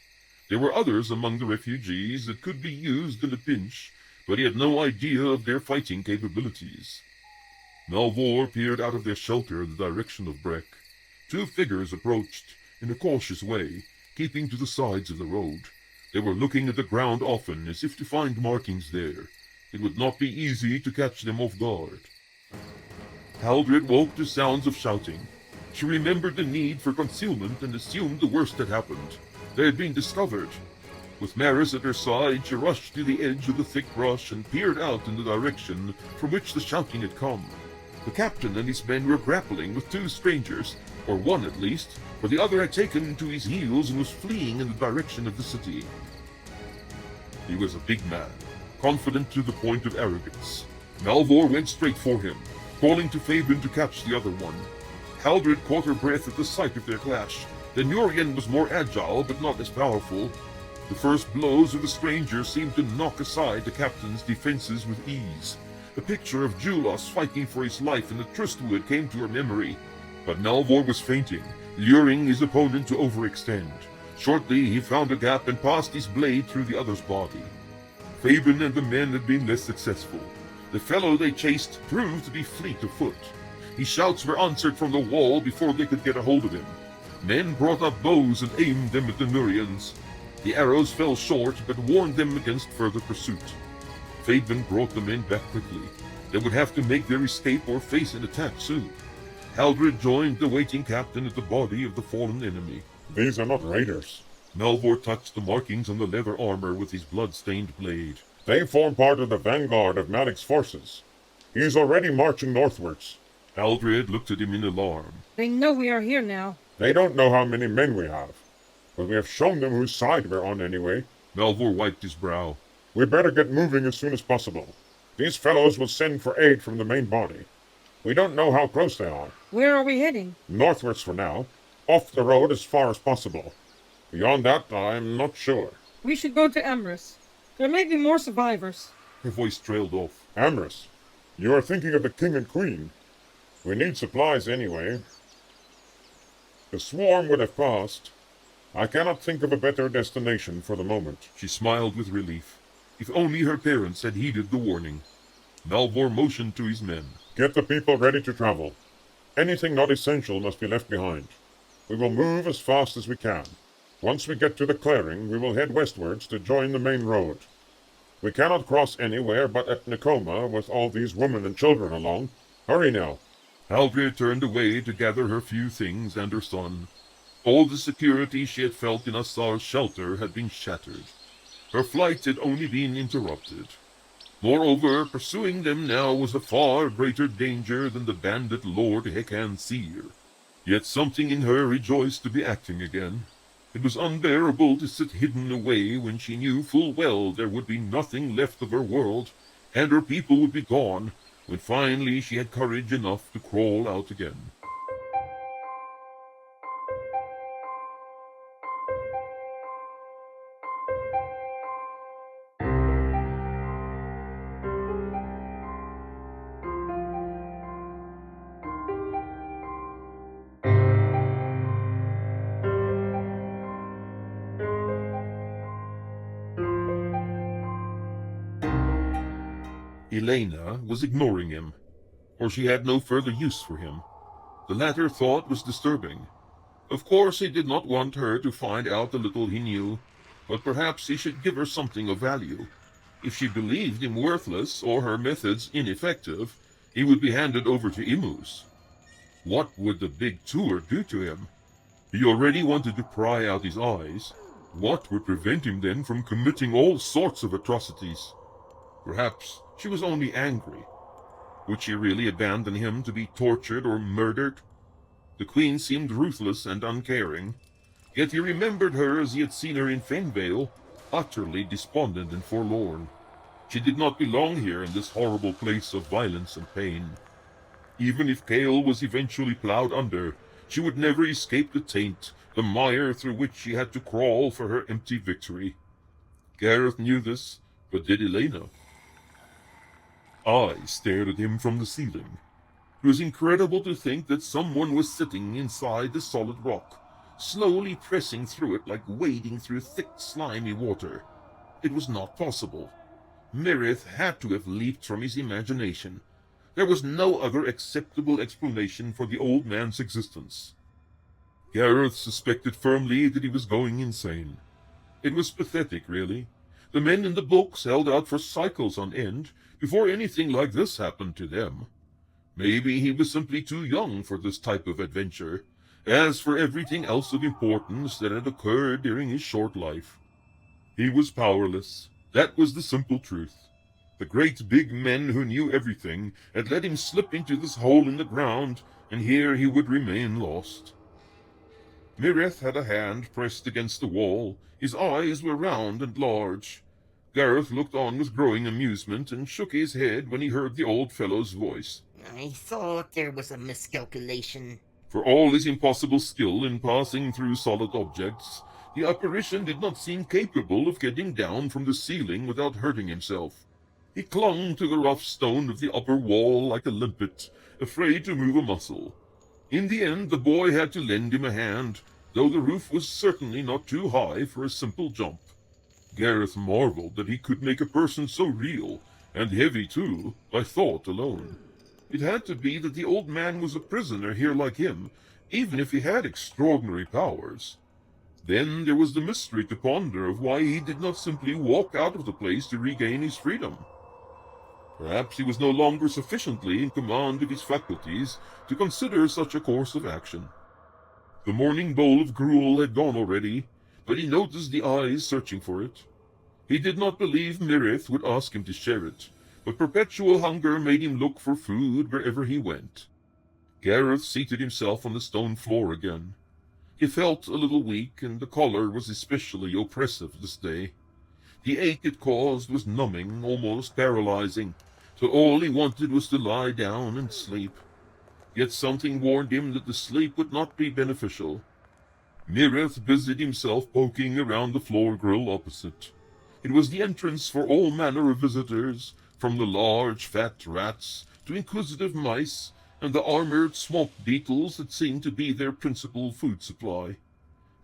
There were others among the refugees that could be used in a pinch, but he had no idea of their fighting capabilities. Malvor peered out of their shelter in the direction of Breck. 2 figures approached, in a cautious way, keeping to the sides of the road. They were looking at the ground often, as if to find markings there. It would not be easy to catch them off guard. Haldred woke to sounds of shouting. She remembered the need for concealment and assumed the worst had happened. They had been discovered. With Maris at her side, she rushed to the edge of the thick brush and peered out in the direction from which the shouting had come. The captain and his men were grappling with 2 strangers, or one at least, for the other had taken to his heels and was fleeing in the direction of the city. He was a big man, confident to the point of arrogance. Malvor went straight for him, calling to Fabian to catch the other one. Haldred caught her breath at the sight of their clash. The Nurian was more agile, but not as powerful. The first blows of the stranger seemed to knock aside the captain's defenses with ease. The picture of Julas fighting for his life in the Tristwood came to her memory. But Malvor was feinting, luring his opponent to overextend. Shortly he found a gap and passed his blade through the other's body. Fabian and the men had been less successful. The fellow they chased proved to be fleet of foot. His shouts were answered from the wall before they could get a hold of him. Men brought up bows and aimed them at the Nurians. The arrows fell short, but warned them against further pursuit. Fabian brought the men back quickly. They would have to make their escape or face an attack soon. Haldred joined the waiting captain at the body of the fallen enemy. These are not raiders. Malvor touched the markings on the leather armor with his blood-stained blade. They form part of the vanguard of Malik's forces. He is already marching northwards. Haldred looked at him in alarm. They know we are here now. They don't know how many men we have, but we have shown them whose side we're on anyway. Malvor wiped his brow. We better get moving as soon as possible. These fellows will send for aid from the main body. We don't know how close they are. Where are we heading? Northwards for now, off the road as far as possible. Beyond that, I'm not sure. We should go to Amrys. There may be more survivors. Her voice trailed off. Amrys, you are thinking of the king and queen. We need supplies anyway. The swarm would have passed. I cannot think of a better destination for the moment. She smiled with relief. If only her parents had heeded the warning. Malvor motioned to his men. Get the people ready to travel. Anything not essential must be left behind. We will move as fast as we can. Once we get to the clearing, we will head westwards to join the main road. We cannot cross anywhere but at Nicoma with all these women and children along. Hurry now. Haldred turned away to gather her few things and her son. All the security she had felt in Asar's shelter had been shattered. Her flight had only been interrupted. Moreover, pursuing them now was a far greater danger than the bandit Lord Hekan Seer. Yet something in her rejoiced to be acting again. It was unbearable to sit hidden away when she knew full well there would be nothing left of her world, and her people would be gone, when finally she had courage enough to crawl out again. Elena was ignoring him, or she had no further use for him. The latter thought was disturbing. Of course he did not want her to find out the little he knew, but perhaps he should give her something of value. If she believed him worthless or her methods ineffective, he would be handed over to emus. What would the big tour do to him? He already wanted to pry out his eyes. What would prevent him then from committing all sorts of atrocities? Perhaps she was only angry. Would she really abandon him to be tortured or murdered? The queen seemed ruthless and uncaring, yet he remembered her as he had seen her in Fenvale, utterly despondent and forlorn. She did not belong here in this horrible place of violence and pain. Even if Kale was eventually plowed under, she would never escape the taint, the mire through which she had to crawl for her empty victory. Gareth knew this, but did Elena? Eyes stared at him from the ceiling. It was incredible to think that someone was sitting inside the solid rock, slowly pressing through it like wading through thick, slimy water. It was not possible. Mirith had to have leaped from his imagination. There was no other acceptable explanation for the old man's existence. Gareth suspected firmly that he was going insane. It was pathetic, really. The men in the books held out for cycles on end before anything like this happened to them. Maybe he was simply too young for this type of adventure, as for everything else of importance that had occurred during his short life. He was powerless. That was the simple truth. The great big men who knew everything had let him slip into this hole in the ground, and here he would remain lost. Mireth had a hand pressed against the wall. His eyes were round and large. Gareth looked on with growing amusement and shook his head when he heard the old fellow's voice. I thought there was a miscalculation. For all his impossible skill in passing through solid objects, the apparition did not seem capable of getting down from the ceiling without hurting himself. He clung to the rough stone of the upper wall like a limpet, afraid to move a muscle. In the end, the boy had to lend him a hand, though the roof was certainly not too high for a simple jump. Gareth marveled that he could make a person so real, and heavy too, by thought alone. It had to be that the old man was a prisoner here like him, even if he had extraordinary powers. Then there was the mystery to ponder of why he did not simply walk out of the place to regain his freedom. Perhaps he was no longer sufficiently in command of his faculties to consider such a course of action. The morning bowl of gruel had gone already, but he noticed the eyes searching for it. He did not believe Mirith would ask him to share it, but perpetual hunger made him look for food wherever he went. Gareth seated himself on the stone floor again. He felt a little weak, and the collar was especially oppressive this day. The ache it caused was numbing, almost paralyzing, so all he wanted was to lie down and sleep. Yet something warned him that the sleep would not be beneficial. Mirith busied himself poking around the floor grill opposite. It was the entrance for all manner of visitors, from the large fat rats to inquisitive mice and the armored swamp beetles that seemed to be their principal food supply.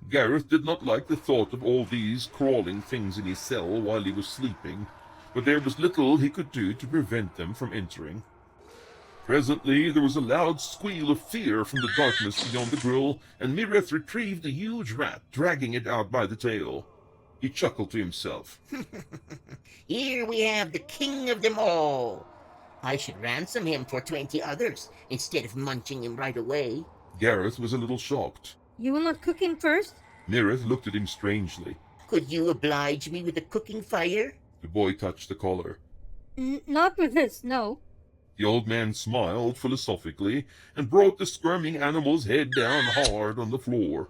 Gareth did not like the thought of all these crawling things in his cell while he was sleeping, but there was little he could do to prevent them from entering. Presently there was a loud squeal of fear from the darkness beyond the grill, and Mirith retrieved a huge rat, dragging it out by the tail. He chuckled to himself. Here we have the king of them all. I should ransom him for 20 others, instead of munching him right away. Gareth was a little shocked. You will not cook him first? Mirith looked at him strangely. Could you oblige me with a cooking fire? The boy touched the collar. Not with this, no. The old man smiled philosophically and brought the squirming animal's head down hard on the floor.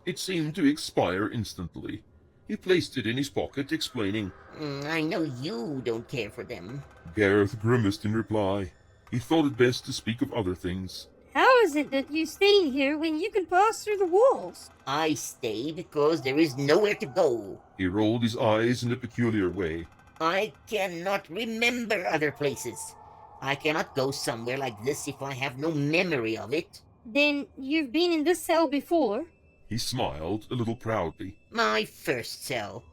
It seemed to expire instantly. He placed it in his pocket, explaining, I know you don't care for them. Gareth grimaced in reply. He thought it best to speak of other things. How is it that you stay here when you can pass through the walls? I stay because there is nowhere to go. He rolled his eyes in a peculiar way. I cannot remember other places. I cannot go somewhere like this if I have no memory of it. Then you've been in this cell before? He smiled a little proudly. My first cell.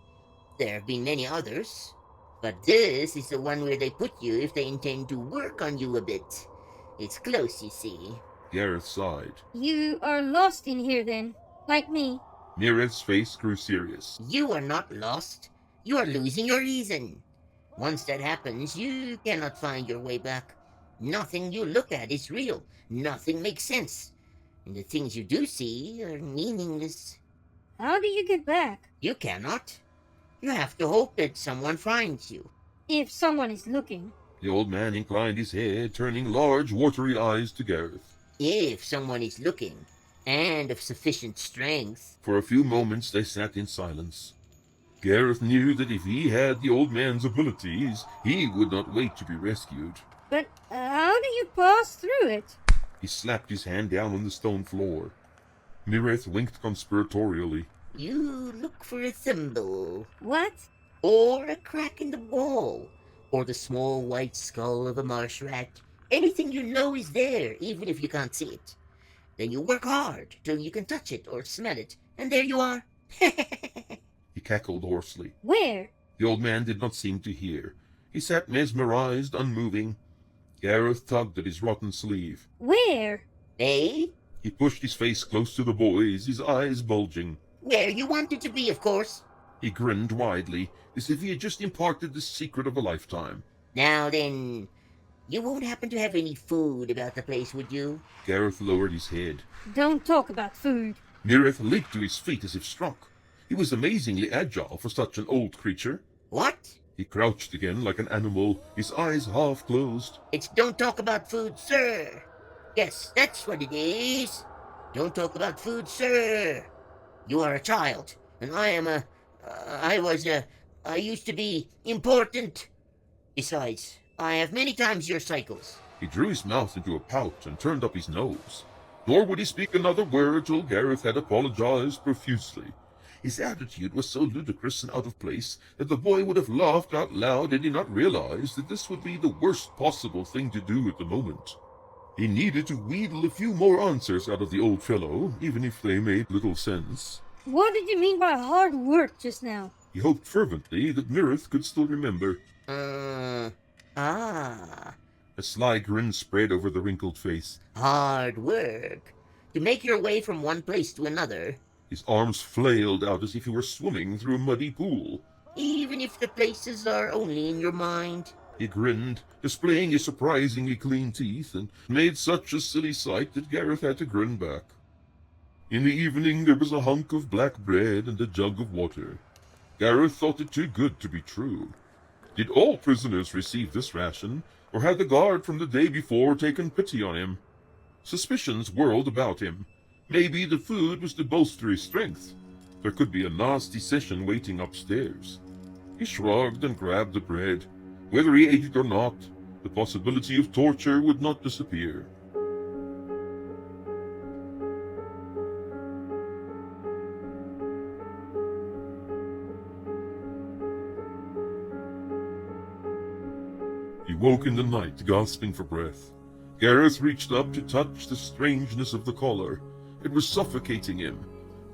There have been many others, but this is the one where they put you if they intend to work on you a bit. It's close, you see. Gareth sighed. You are lost in here then, like me. Mirith's face grew serious. You are not lost. You are losing your reason. Once that happens, you cannot find your way back. Nothing you look at is real. Nothing makes sense. And the things you do see are meaningless. How do you get back? You cannot. You have to hope that someone finds you. If someone is looking. The old man inclined his head, turning large, watery eyes to Gareth. If someone is looking, and of sufficient strength. For a few moments they sat in silence. Gareth knew that if he had the old man's abilities, he would not wait to be rescued. But how do you pass through it? He slapped his hand down on the stone floor. Mireth winked conspiratorially. You look for a thimble, What? or a crack in the wall, or the small white skull of a marsh rat. Anything you know is there, even if you can't see it. Then you work hard till you can touch it or smell it, and there you are. He cackled hoarsely. Where? The old man did not seem to hear. He sat mesmerized, unmoving. Gareth tugged at his rotten sleeve. Where? Eh? He pushed his face close to the boy's, his eyes bulging. Where you wanted to be, of course. He grinned widely, as if he had just imparted the secret of a lifetime. Now then, you won't happen to have any food about the place, would you? Gareth lowered his head. Don't talk about food. Mireth leaped to his feet as if struck. He was amazingly agile for such an old creature. What? He crouched again like an animal, his eyes half closed. It's don't talk about food, sir. Yes, that's what it is. Don't talk about food, sir. You are a child, and I used to be important. Besides, I have many times your cycles. He drew his mouth into a pout and turned up his nose. Nor would he speak another word till Gareth had apologized profusely. His attitude was so ludicrous and out of place that the boy would have laughed out loud had he not realized that this would be the worst possible thing to do at the moment. He needed to wheedle a few more answers out of the old fellow, even if they made little sense. What did you mean by hard work just now? He hoped fervently that Mireth could still remember. A sly grin spread over the wrinkled face. Hard work. To make your way from one place to another. His arms flailed out as if he were swimming through a muddy pool. Even if the places are only in your mind. He grinned, displaying his surprisingly clean teeth, and made such a silly sight that Gareth had to grin back. In the evening there was a hunk of black bread and a jug of water. Gareth thought it too good to be true. Did all prisoners receive this ration, or had the guard from the day before taken pity on him? Suspicions whirled about him. Maybe the food was to bolster his strength. There could be a nasty session waiting upstairs. He shrugged and grabbed the bread. Whether he ate it or not, the possibility of torture would not disappear. He woke in the night, gasping for breath. Gareth reached up to touch the strangeness of the collar. It was suffocating him.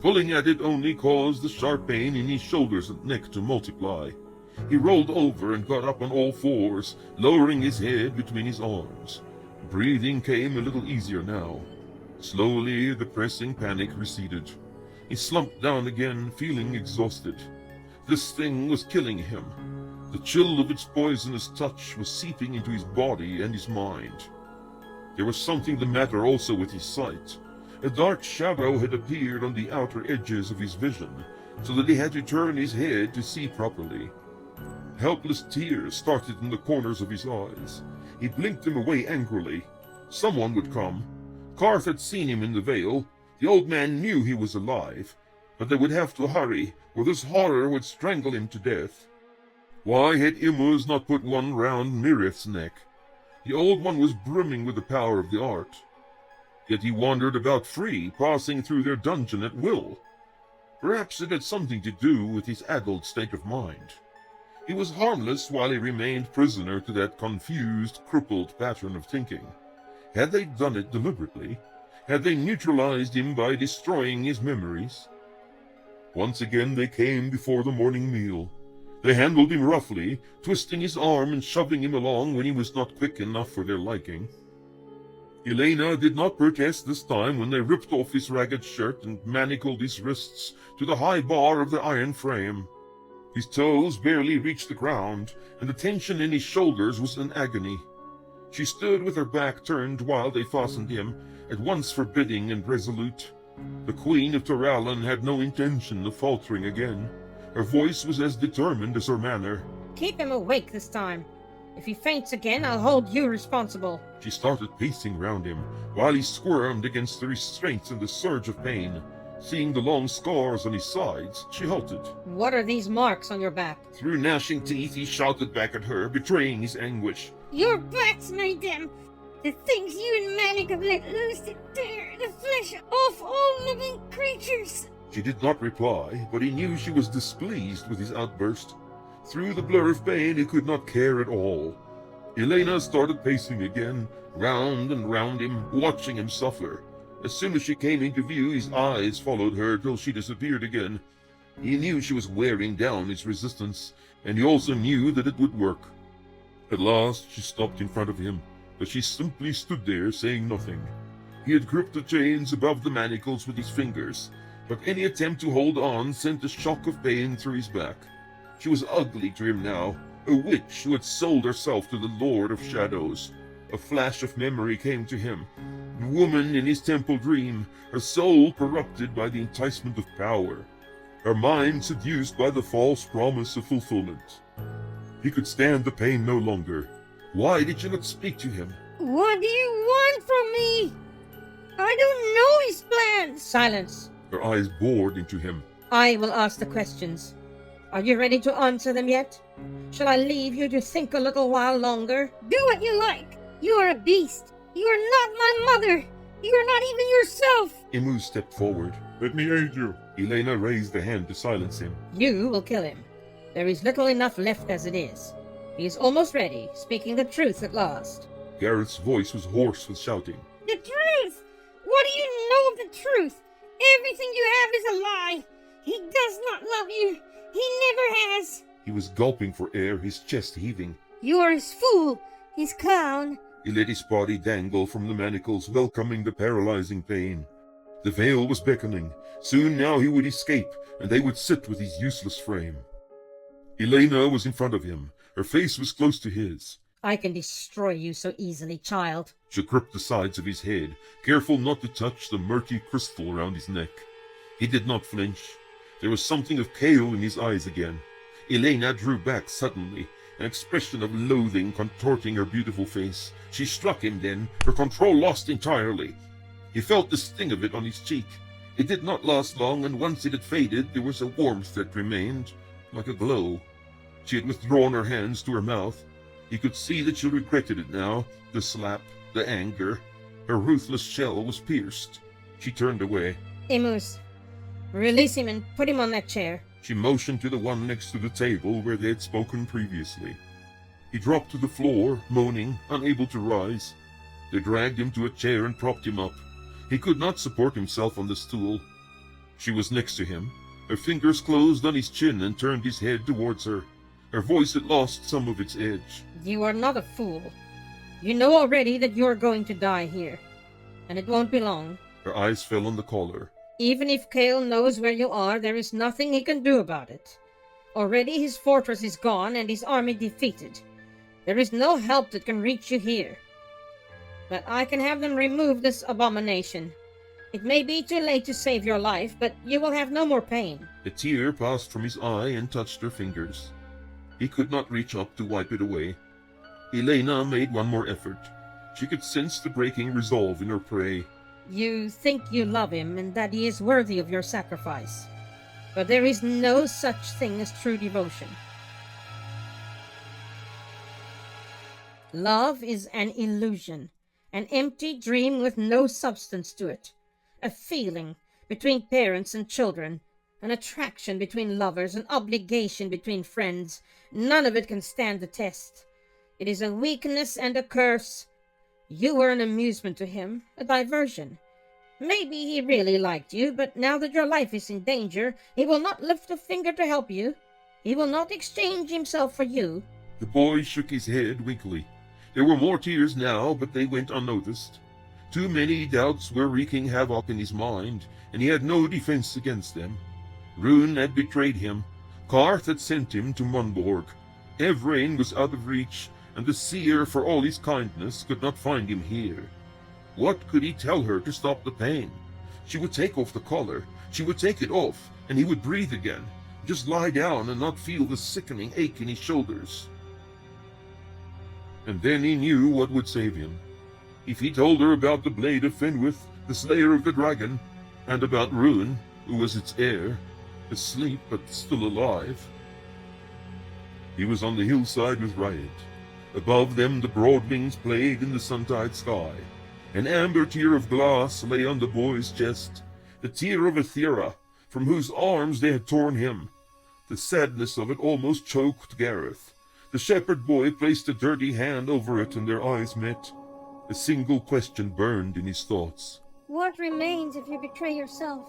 Pulling at it only caused the sharp pain in his shoulders and neck to multiply. He rolled over and got up on all fours, lowering his head between his arms. Breathing came a little easier now. Slowly, the pressing panic receded. He slumped down again, feeling exhausted. This thing was killing him. The chill of its poisonous touch was seeping into his body and his mind. There was something the matter also with his sight. A dark shadow had appeared on the outer edges of his vision, so that he had to turn his head to see properly. Helpless tears started in the corners of his eyes. He blinked them away angrily. Someone would come. Karth had seen him in the Vale. The old man knew he was alive, but they would have to hurry, or this horror would strangle him to death. Why had Immuz not put one round Mireth's neck? The old one was brimming with the power of the art. Yet he wandered about free, passing through their dungeon at will. Perhaps it had something to do with his addled state of mind. He was harmless while he remained prisoner to that confused, crippled pattern of thinking. Had they done it deliberately? Had they neutralized him by destroying his memories? Once again they came before the morning meal. They handled him roughly, twisting his arm and shoving him along when he was not quick enough for their liking. Elena did not protest this time when they ripped off his ragged shirt and manacled his wrists to the high bar of the iron frame. His toes barely reached the ground, and the tension in his shoulders was an agony. She stood with her back turned while they fastened him, at once forbidding and resolute. The Queen of Toralan had no intention of faltering again. Her voice was as determined as her manner. Keep him awake this time. If he faints again, I'll hold you responsible. She started pacing round him, while he squirmed against the restraints and the surge of pain. Seeing the long scars on his sides, she halted. What are these marks on your back? Through gnashing teeth, he shouted back at her, betraying his anguish. Your bats made them. The things you and Manic have let loose to tear the flesh off all living creatures. She did not reply, but he knew she was displeased with his outburst. Through the blur of pain, he could not care at all. Elena started pacing again, round and round him, watching him suffer. As soon as she came into view, his eyes followed her till she disappeared again. He knew she was wearing down his resistance, and he also knew that it would work. At last she stopped in front of him, but she simply stood there, saying nothing. He had gripped the chains above the manacles with his fingers, but any attempt to hold on sent a shock of pain through his back. She was ugly to him now, a witch who had sold herself to the Lord of Shadows. A flash of memory came to him. The woman in his temple dream, her soul corrupted by the enticement of power, her mind seduced by the false promise of fulfillment. He could stand the pain no longer. Why did she not speak to him? What do you want from me? I don't know his plans. Silence. Her eyes bored into him. I will ask the questions. Are you ready to answer them yet? Shall I leave you to think a little while longer? Do what you like. You are a beast. You are not my mother. You are not even yourself. Imu stepped forward. Let me aid you. Elena raised a hand to silence him. You will kill him. There is little enough left as it is. He is almost ready, speaking the truth at last. Garrett's voice was hoarse with shouting. The truth! What do you know of the truth? Everything you have is a lie. He does not love you. He never has. He was gulping for air, his chest heaving. You are his fool, his clown. He let his body dangle from the manacles, welcoming the paralyzing pain. The veil was beckoning. Soon now he would escape, and they would sit with his useless frame. Elena was in front of him. Her face was close to his. I can destroy you so easily, child. She gripped the sides of his head, careful not to touch the murky crystal around his neck. He did not flinch. There was something of Kale in his eyes again. Elena drew back suddenly, an expression of loathing contorting her beautiful face. She struck him then, her control lost entirely. He felt the sting of it on his cheek. It did not last long, and once it had faded, there was a warmth that remained, like a glow. She had withdrawn her hands to her mouth. He could see that she regretted it now, the slap, the anger. Her ruthless shell was pierced. She turned away. Imus, release him and put him on that chair. She motioned to the one next to the table where they had spoken previously. He dropped to the floor, moaning, unable to rise. They dragged him to a chair and propped him up. He could not support himself on the stool. She was next to him. Her fingers closed on his chin and turned his head towards her. Her voice had lost some of its edge. You are not a fool. You know already that you are going to die here. And it won't be long. Her eyes fell on the collar. Even if Kale knows where you are, there is nothing he can do about it. Already his fortress is gone and his army defeated. There is no help that can reach you here. But I can have them remove this abomination. It may be too late to save your life, but you will have no more pain. A tear passed from his eye and touched her fingers. He could not reach up to wipe it away. Elena made one more effort. She could sense the breaking resolve in her prey. You think you love him and that he is worthy of your sacrifice. But there is no such thing as true devotion. Love is an illusion, an empty dream with no substance to it, a feeling between parents and children, an attraction between lovers, an obligation between friends. None of it can stand the test. It is a weakness and a curse. You were an amusement to him, a diversion. Maybe he really liked you, but now that your life is in danger, he will not lift a finger to help you. He will not exchange himself for you. The boy shook his head weakly. There were more tears now, but they went unnoticed. Too many doubts were wreaking havoc in his mind, and he had no defense against them. Rune had betrayed him. Karth had sent him to Munborg. Evrain was out of reach, and the seer, for all his kindness, could not find him here. What could he tell her to stop the pain? She would take off the collar, she would take it off, and he would breathe again, just lie down and not feel the sickening ache in his shoulders. And then he knew what would save him. If he told her about the blade of Fenwith, the slayer of the dragon, and about Ruin, who was its heir, asleep but still alive. He was on the hillside with Riot. Above them the broadwings played in the suntide sky. An amber tear of glass lay on the boy's chest, the tear of Aethera, from whose arms they had torn him. The sadness of it almost choked Gareth. The shepherd boy placed a dirty hand over it, and their eyes met. A single question burned in his thoughts. What remains if you betray yourself?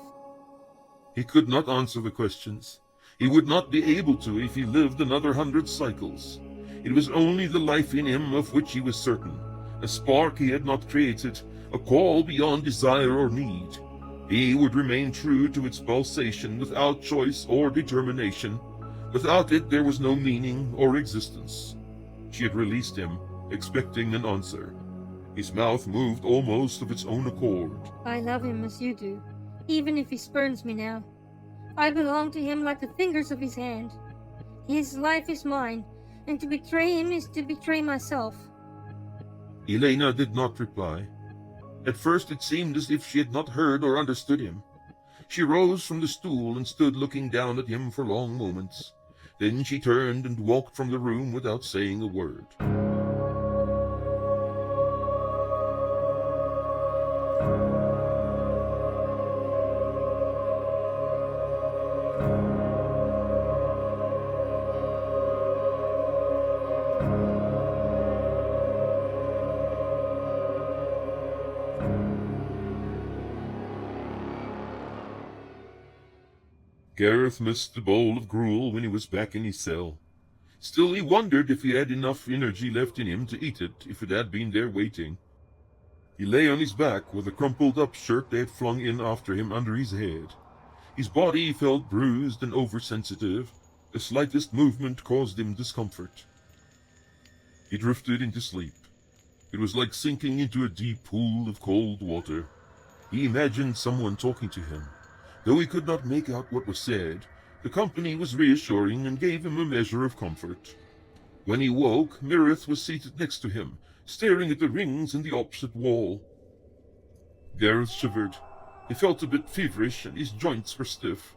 He could not answer the questions. He would not be able to if he lived another 100 cycles. It was only the life in him of which he was certain. A spark he had not created, a call beyond desire or need. He would remain true to its pulsation without choice or determination. Without it there was no meaning or existence. She had released him, expecting an answer. His mouth moved almost of its own accord. I love him as you do, even if he spurns me now. I belong to him like the fingers of his hand. His life is mine, and to betray him is to betray myself. Elena did not reply. At first it seemed as if she had not heard or understood him. She rose from the stool and stood looking down at him for long moments. Then she turned and walked from the room without saying a word. Gareth missed the bowl of gruel when he was back in his cell. Still, he wondered if he had enough energy left in him to eat it if it had been there waiting. He lay on his back with a crumpled-up shirt they had flung in after him under his head. His body felt bruised and oversensitive. The slightest movement caused him discomfort. He drifted into sleep. It was like sinking into a deep pool of cold water. He imagined someone talking to him. Though he could not make out what was said, the company was reassuring and gave him a measure of comfort. When he woke, Mirith was seated next to him, staring at the rings in the opposite wall. Gareth shivered. He felt a bit feverish and his joints were stiff.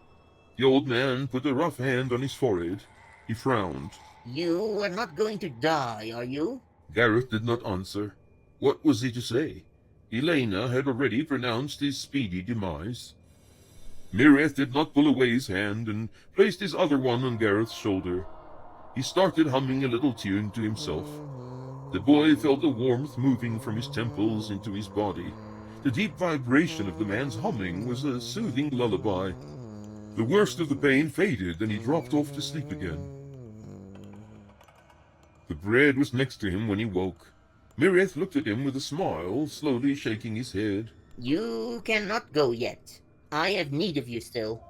The old man put a rough hand on his forehead. He frowned. You are not going to die, are you? Gareth did not answer. What was he to say? Elena had already pronounced his speedy demise. Mirith did not pull away his hand and placed his other one on Gareth's shoulder. He started humming a little tune to himself. The boy felt the warmth moving from his temples into his body. The deep vibration of the man's humming was a soothing lullaby. The worst of the pain faded and he dropped off to sleep again. The bread was next to him when he woke. Mirith looked at him with a smile, slowly shaking his head. You cannot go yet. I have need of you still.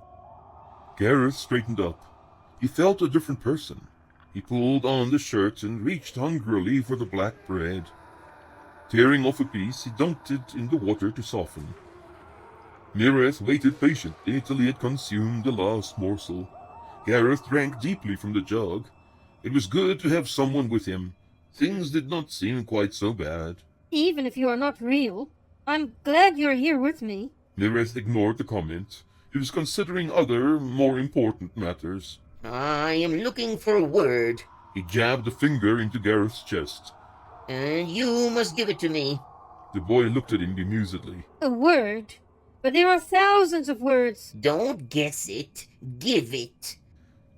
Gareth straightened up. He felt a different person. He pulled on the shirt and reached hungrily for the black bread. Tearing off a piece, he dunked it in the water to soften. Mirith waited patiently till he had consumed the last morsel. Gareth drank deeply from the jug. It was good to have someone with him. Things did not seem quite so bad. Even if you are not real, I'm glad you're here with me. Mirith ignored the comment. He was considering other, more important matters. I am looking for a word. He jabbed a finger into Gareth's chest. And you must give it to me. The boy looked at him bemusedly. A word? But there are thousands of words. Don't guess it. Give it.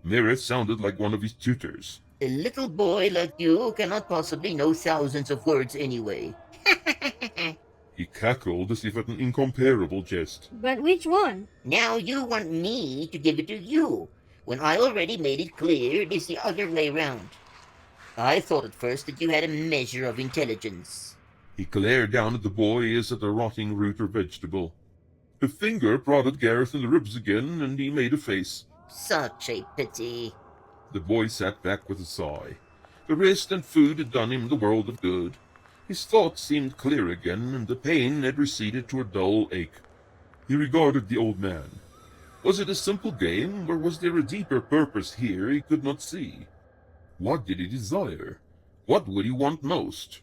Mirith sounded like one of his tutors. A little boy like you cannot possibly know thousands of words anyway. He cackled as if at an incomparable jest. But which one? Now you want me to give it to you, when I already made it clear it is the other way round. I thought at first that you had a measure of intelligence. He glared down at the boy as at a rotting root or vegetable. The finger prodded Gareth in the ribs again, and he made a face. Such a pity. The boy sat back with a sigh. The rest and food had done him the world of good. His thoughts seemed clear again, and the pain had receded to a dull ache. He regarded the old man. Was it a simple game, or was there a deeper purpose here he could not see? What did he desire? What would he want most?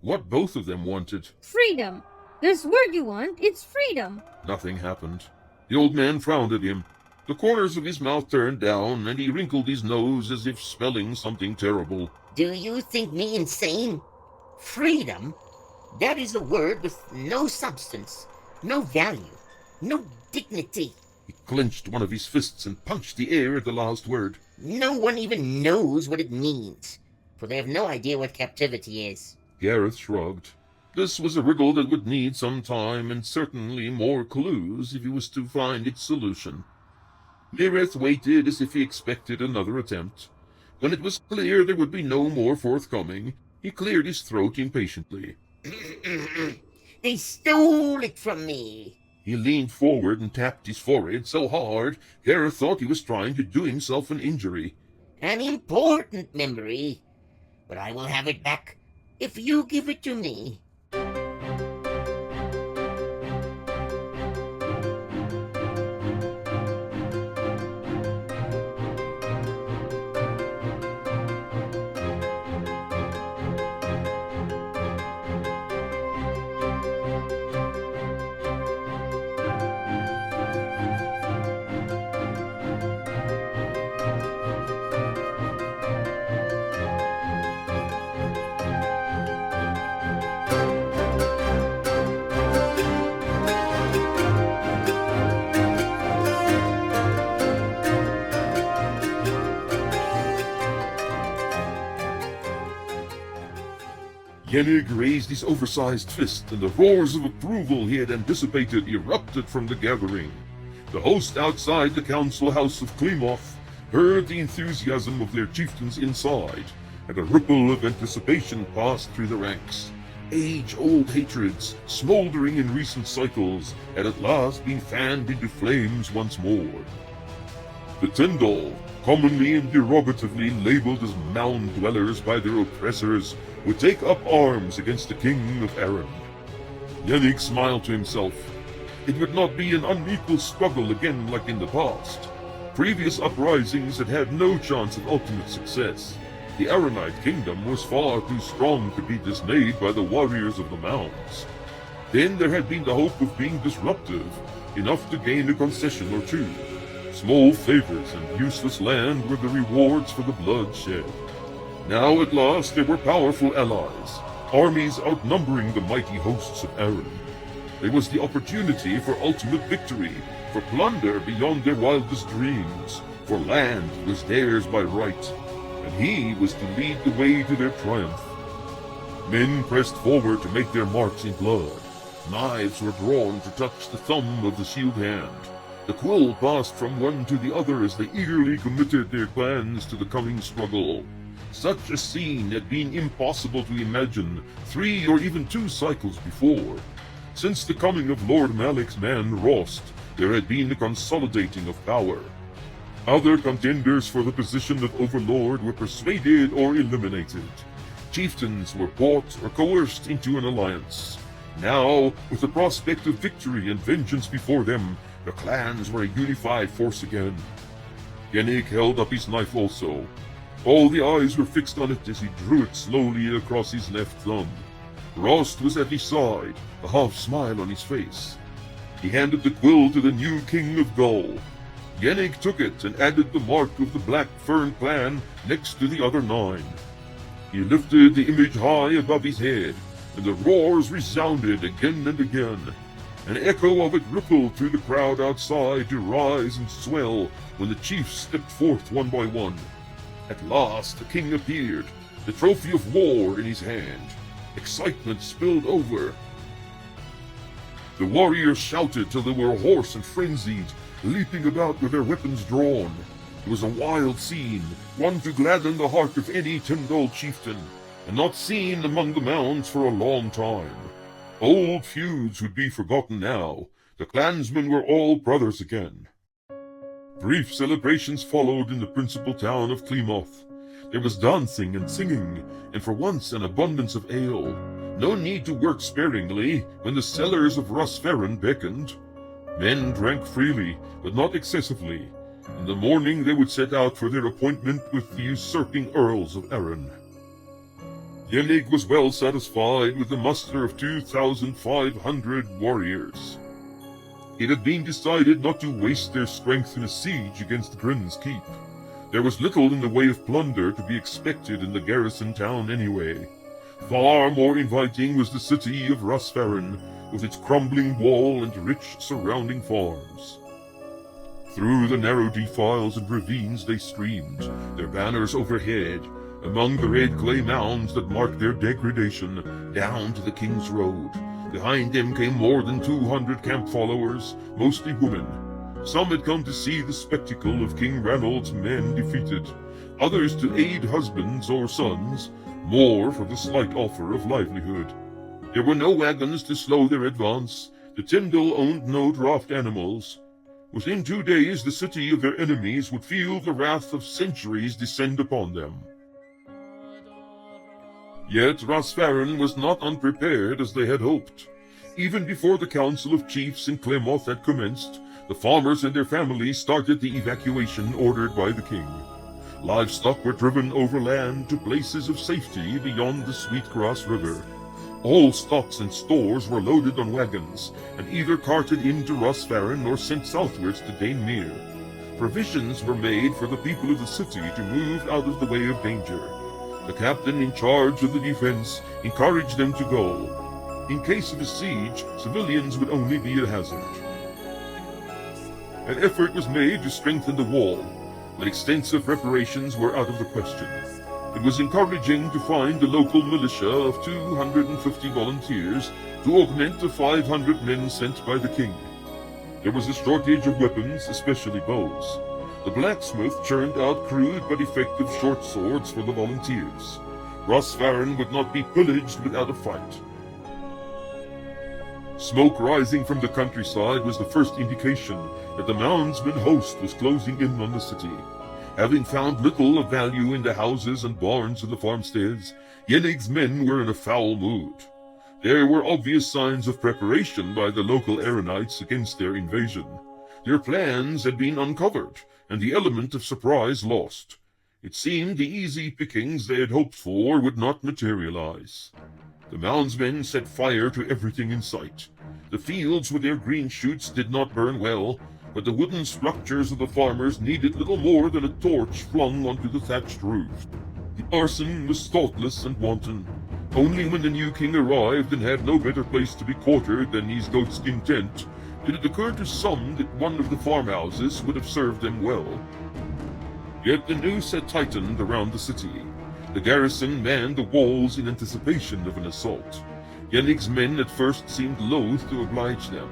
What both of them wanted? Freedom. This word you want, it's freedom. Nothing happened. The old man frowned at him. The corners of his mouth turned down, and he wrinkled his nose as if smelling something terrible. Do you think me insane? Freedom? That is a word with no substance, no value, no dignity. He clenched one of his fists and punched the air at the last word. No one even knows what it means, for they have no idea what captivity is. Gareth shrugged. This was a riddle that would need some time and certainly more clues if he was to find its solution. Gareth waited as if he expected another attempt. When it was clear there would be no more forthcoming, he cleared his throat impatiently. They stole it from me. He leaned forward and tapped his forehead so hard, Gareth thought he was trying to do himself an injury. An important memory, but I will have it back if you give it to me. Yennig raised his oversized fist, and the roars of approval he had anticipated erupted from the gathering. The host outside the council house of Klemoth heard the enthusiasm of their chieftains inside, and a ripple of anticipation passed through the ranks. Age-old hatreds, smoldering in recent cycles, had at last been fanned into flames once more. The Tyndall, commonly and derogatively labeled as mound dwellers by their oppressors, would take up arms against the king of Erin. Yennig smiled to himself. It would not be an unequal struggle again like in the past. Previous uprisings had had no chance of ultimate success. The Erinite kingdom was far too strong to be dismayed by the warriors of the mounds. Then there had been the hope of being disruptive, enough to gain a concession or two. Small favors and useless land were the rewards for the blood shed. Now at last there were powerful allies, armies outnumbering the mighty hosts of Erin. There was the opportunity for ultimate victory, for plunder beyond their wildest dreams, for land that was theirs by right, and he was to lead the way to their triumph. Men pressed forward to make their marks in blood. Knives were drawn to touch the thumb of the shield hand. The quill passed from one to the other as they eagerly committed their plans to the coming struggle. Such a scene had been impossible to imagine 3 or even 2 cycles before. Since the coming of Lord Malik's man Rost, there had been a consolidating of power. Other contenders for the position of Overlord were persuaded or eliminated. Chieftains were bought or coerced into an alliance. Now, with the prospect of victory and vengeance before them, the clans were a unified force again. Yennig held up his knife also. All the eyes were fixed on it as he drew it slowly across his left thumb. Rost was at his side, a half smile on his face. He handed the quill to the new king of Gull. Yennig took it and added the mark of the Black Fern clan next to the other 9. He lifted the image high above his head, and the roars resounded again and again. An echo of it rippled through the crowd outside to rise and swell when the chiefs stepped forth one by one. At last the king appeared, the trophy of war in his hand. Excitement spilled over. The warriors shouted till they were hoarse and frenzied, leaping about with their weapons drawn. It was a wild scene, one to gladden the heart of any Tyndall chieftain, and not seen among the mounds for a long time. Old feuds would be forgotten now. The clansmen were all brothers again. Brief celebrations followed in the principal town of Plymouth. There was dancing and singing, and for once an abundance of ale. No need to work sparingly when the cellars of Rosferran beckoned. Men drank freely, but not excessively. In the morning they would set out for their appointment with the usurping Earls of Arran. Yennig was well satisfied with the muster of 2,500 warriors. It had been decided not to waste their strength in a siege against Grin's Keep. There was little in the way of plunder to be expected in the garrison town anyway. Far more inviting was the city of Rosferran, with its crumbling wall and rich surrounding farms. Through the narrow defiles and ravines they streamed, their banners overhead, among the red clay mounds that marked their degradation, down to the King's Road. Behind them came more than 200 camp followers, mostly women. Some had come to see the spectacle of King Ranald's men defeated, others to aid husbands or sons, more for the slight offer of livelihood. There were no wagons to slow their advance. The Tyndall owned no draft animals. Within 2 days the city of their enemies would feel the wrath of centuries descend upon them. Yet Rosferran was not unprepared as they had hoped. Even before the Council of Chiefs in Plymouth had commenced, the farmers and their families started the evacuation ordered by the king. Livestock were driven overland to places of safety beyond the Sweetgrass River. All stocks and stores were loaded on wagons, and either carted into Rosferran or sent southwards to Danemere. Provisions were made for the people of the city to move out of the way of danger. The captain in charge of the defense encouraged them to go. In case of a siege, civilians would only be a hazard. An effort was made to strengthen the wall, but extensive reparations were out of the question. It was encouraging to find a local militia of 250 volunteers to augment the 500 men sent by the king. There was a shortage of weapons, especially bows. The blacksmith churned out crude but effective short swords for the volunteers. Rosferran would not be pillaged without a fight. Smoke rising from the countryside was the first indication that the moundsman host was closing in on the city. Having found little of value in the houses and barns of the farmsteads, Yennig's men were in a foul mood. There were obvious signs of preparation by the local Arranites against their invasion. Their plans had been uncovered, and the element of surprise lost. It seemed the easy pickings they had hoped for would not materialize. The moundsmen set fire to everything in sight. The fields with their green shoots did not burn well, but the wooden structures of the farmers needed little more than a torch flung onto the thatched roof. The arson was thoughtless and wanton. Only when the new king arrived and had no better place to be quartered than his goatskin tent did it occur to some that one of the farmhouses would have served them well. Yet the noose had tightened around the city. The garrison manned the walls in anticipation of an assault. Yennig's men at first seemed loath to oblige them.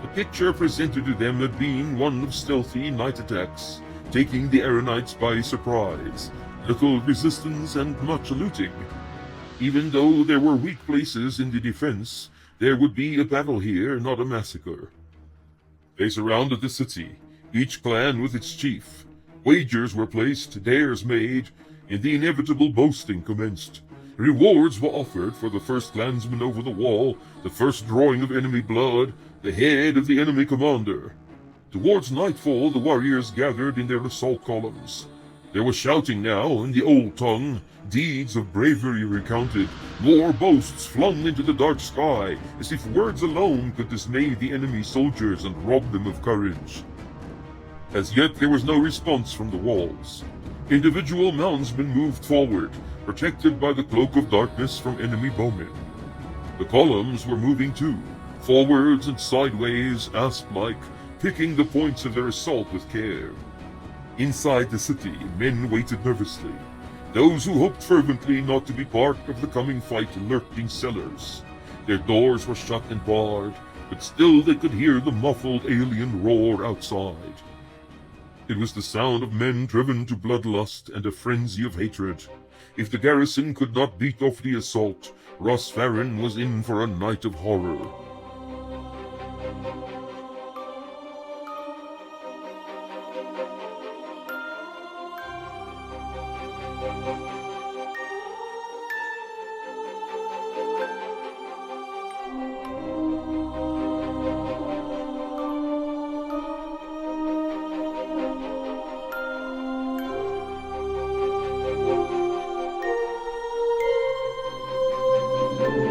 The picture presented to them had been one of stealthy night attacks, taking the Arranites by surprise, little resistance and much looting. Even though there were weak places in the defense, there would be a battle here, not a massacre. They surrounded the city, each clan with its chief. Wagers were placed, dares made, and the inevitable boasting commenced. Rewards were offered for the first clansman over the wall, the first drawing of enemy blood, the head of the enemy commander. Towards nightfall the warriors gathered in their assault columns. There was shouting now in the old tongue, deeds of bravery recounted, more boasts flung into the dark sky, as if words alone could dismay the enemy soldiers and rob them of courage. As yet there was no response from the walls. Individual moundsmen moved forward, protected by the cloak of darkness from enemy bowmen. The columns were moving too, forwards and sideways, asp-like, picking the points of their assault with care. Inside the city, men waited nervously. Those who hoped fervently not to be part of the coming fight lurked in cellars. Their doors were shut and barred, but still they could hear the muffled alien roar outside. It was the sound of men driven to bloodlust and a frenzy of hatred. If the garrison could not beat off the assault, Rosferran was in for a night of horror. you.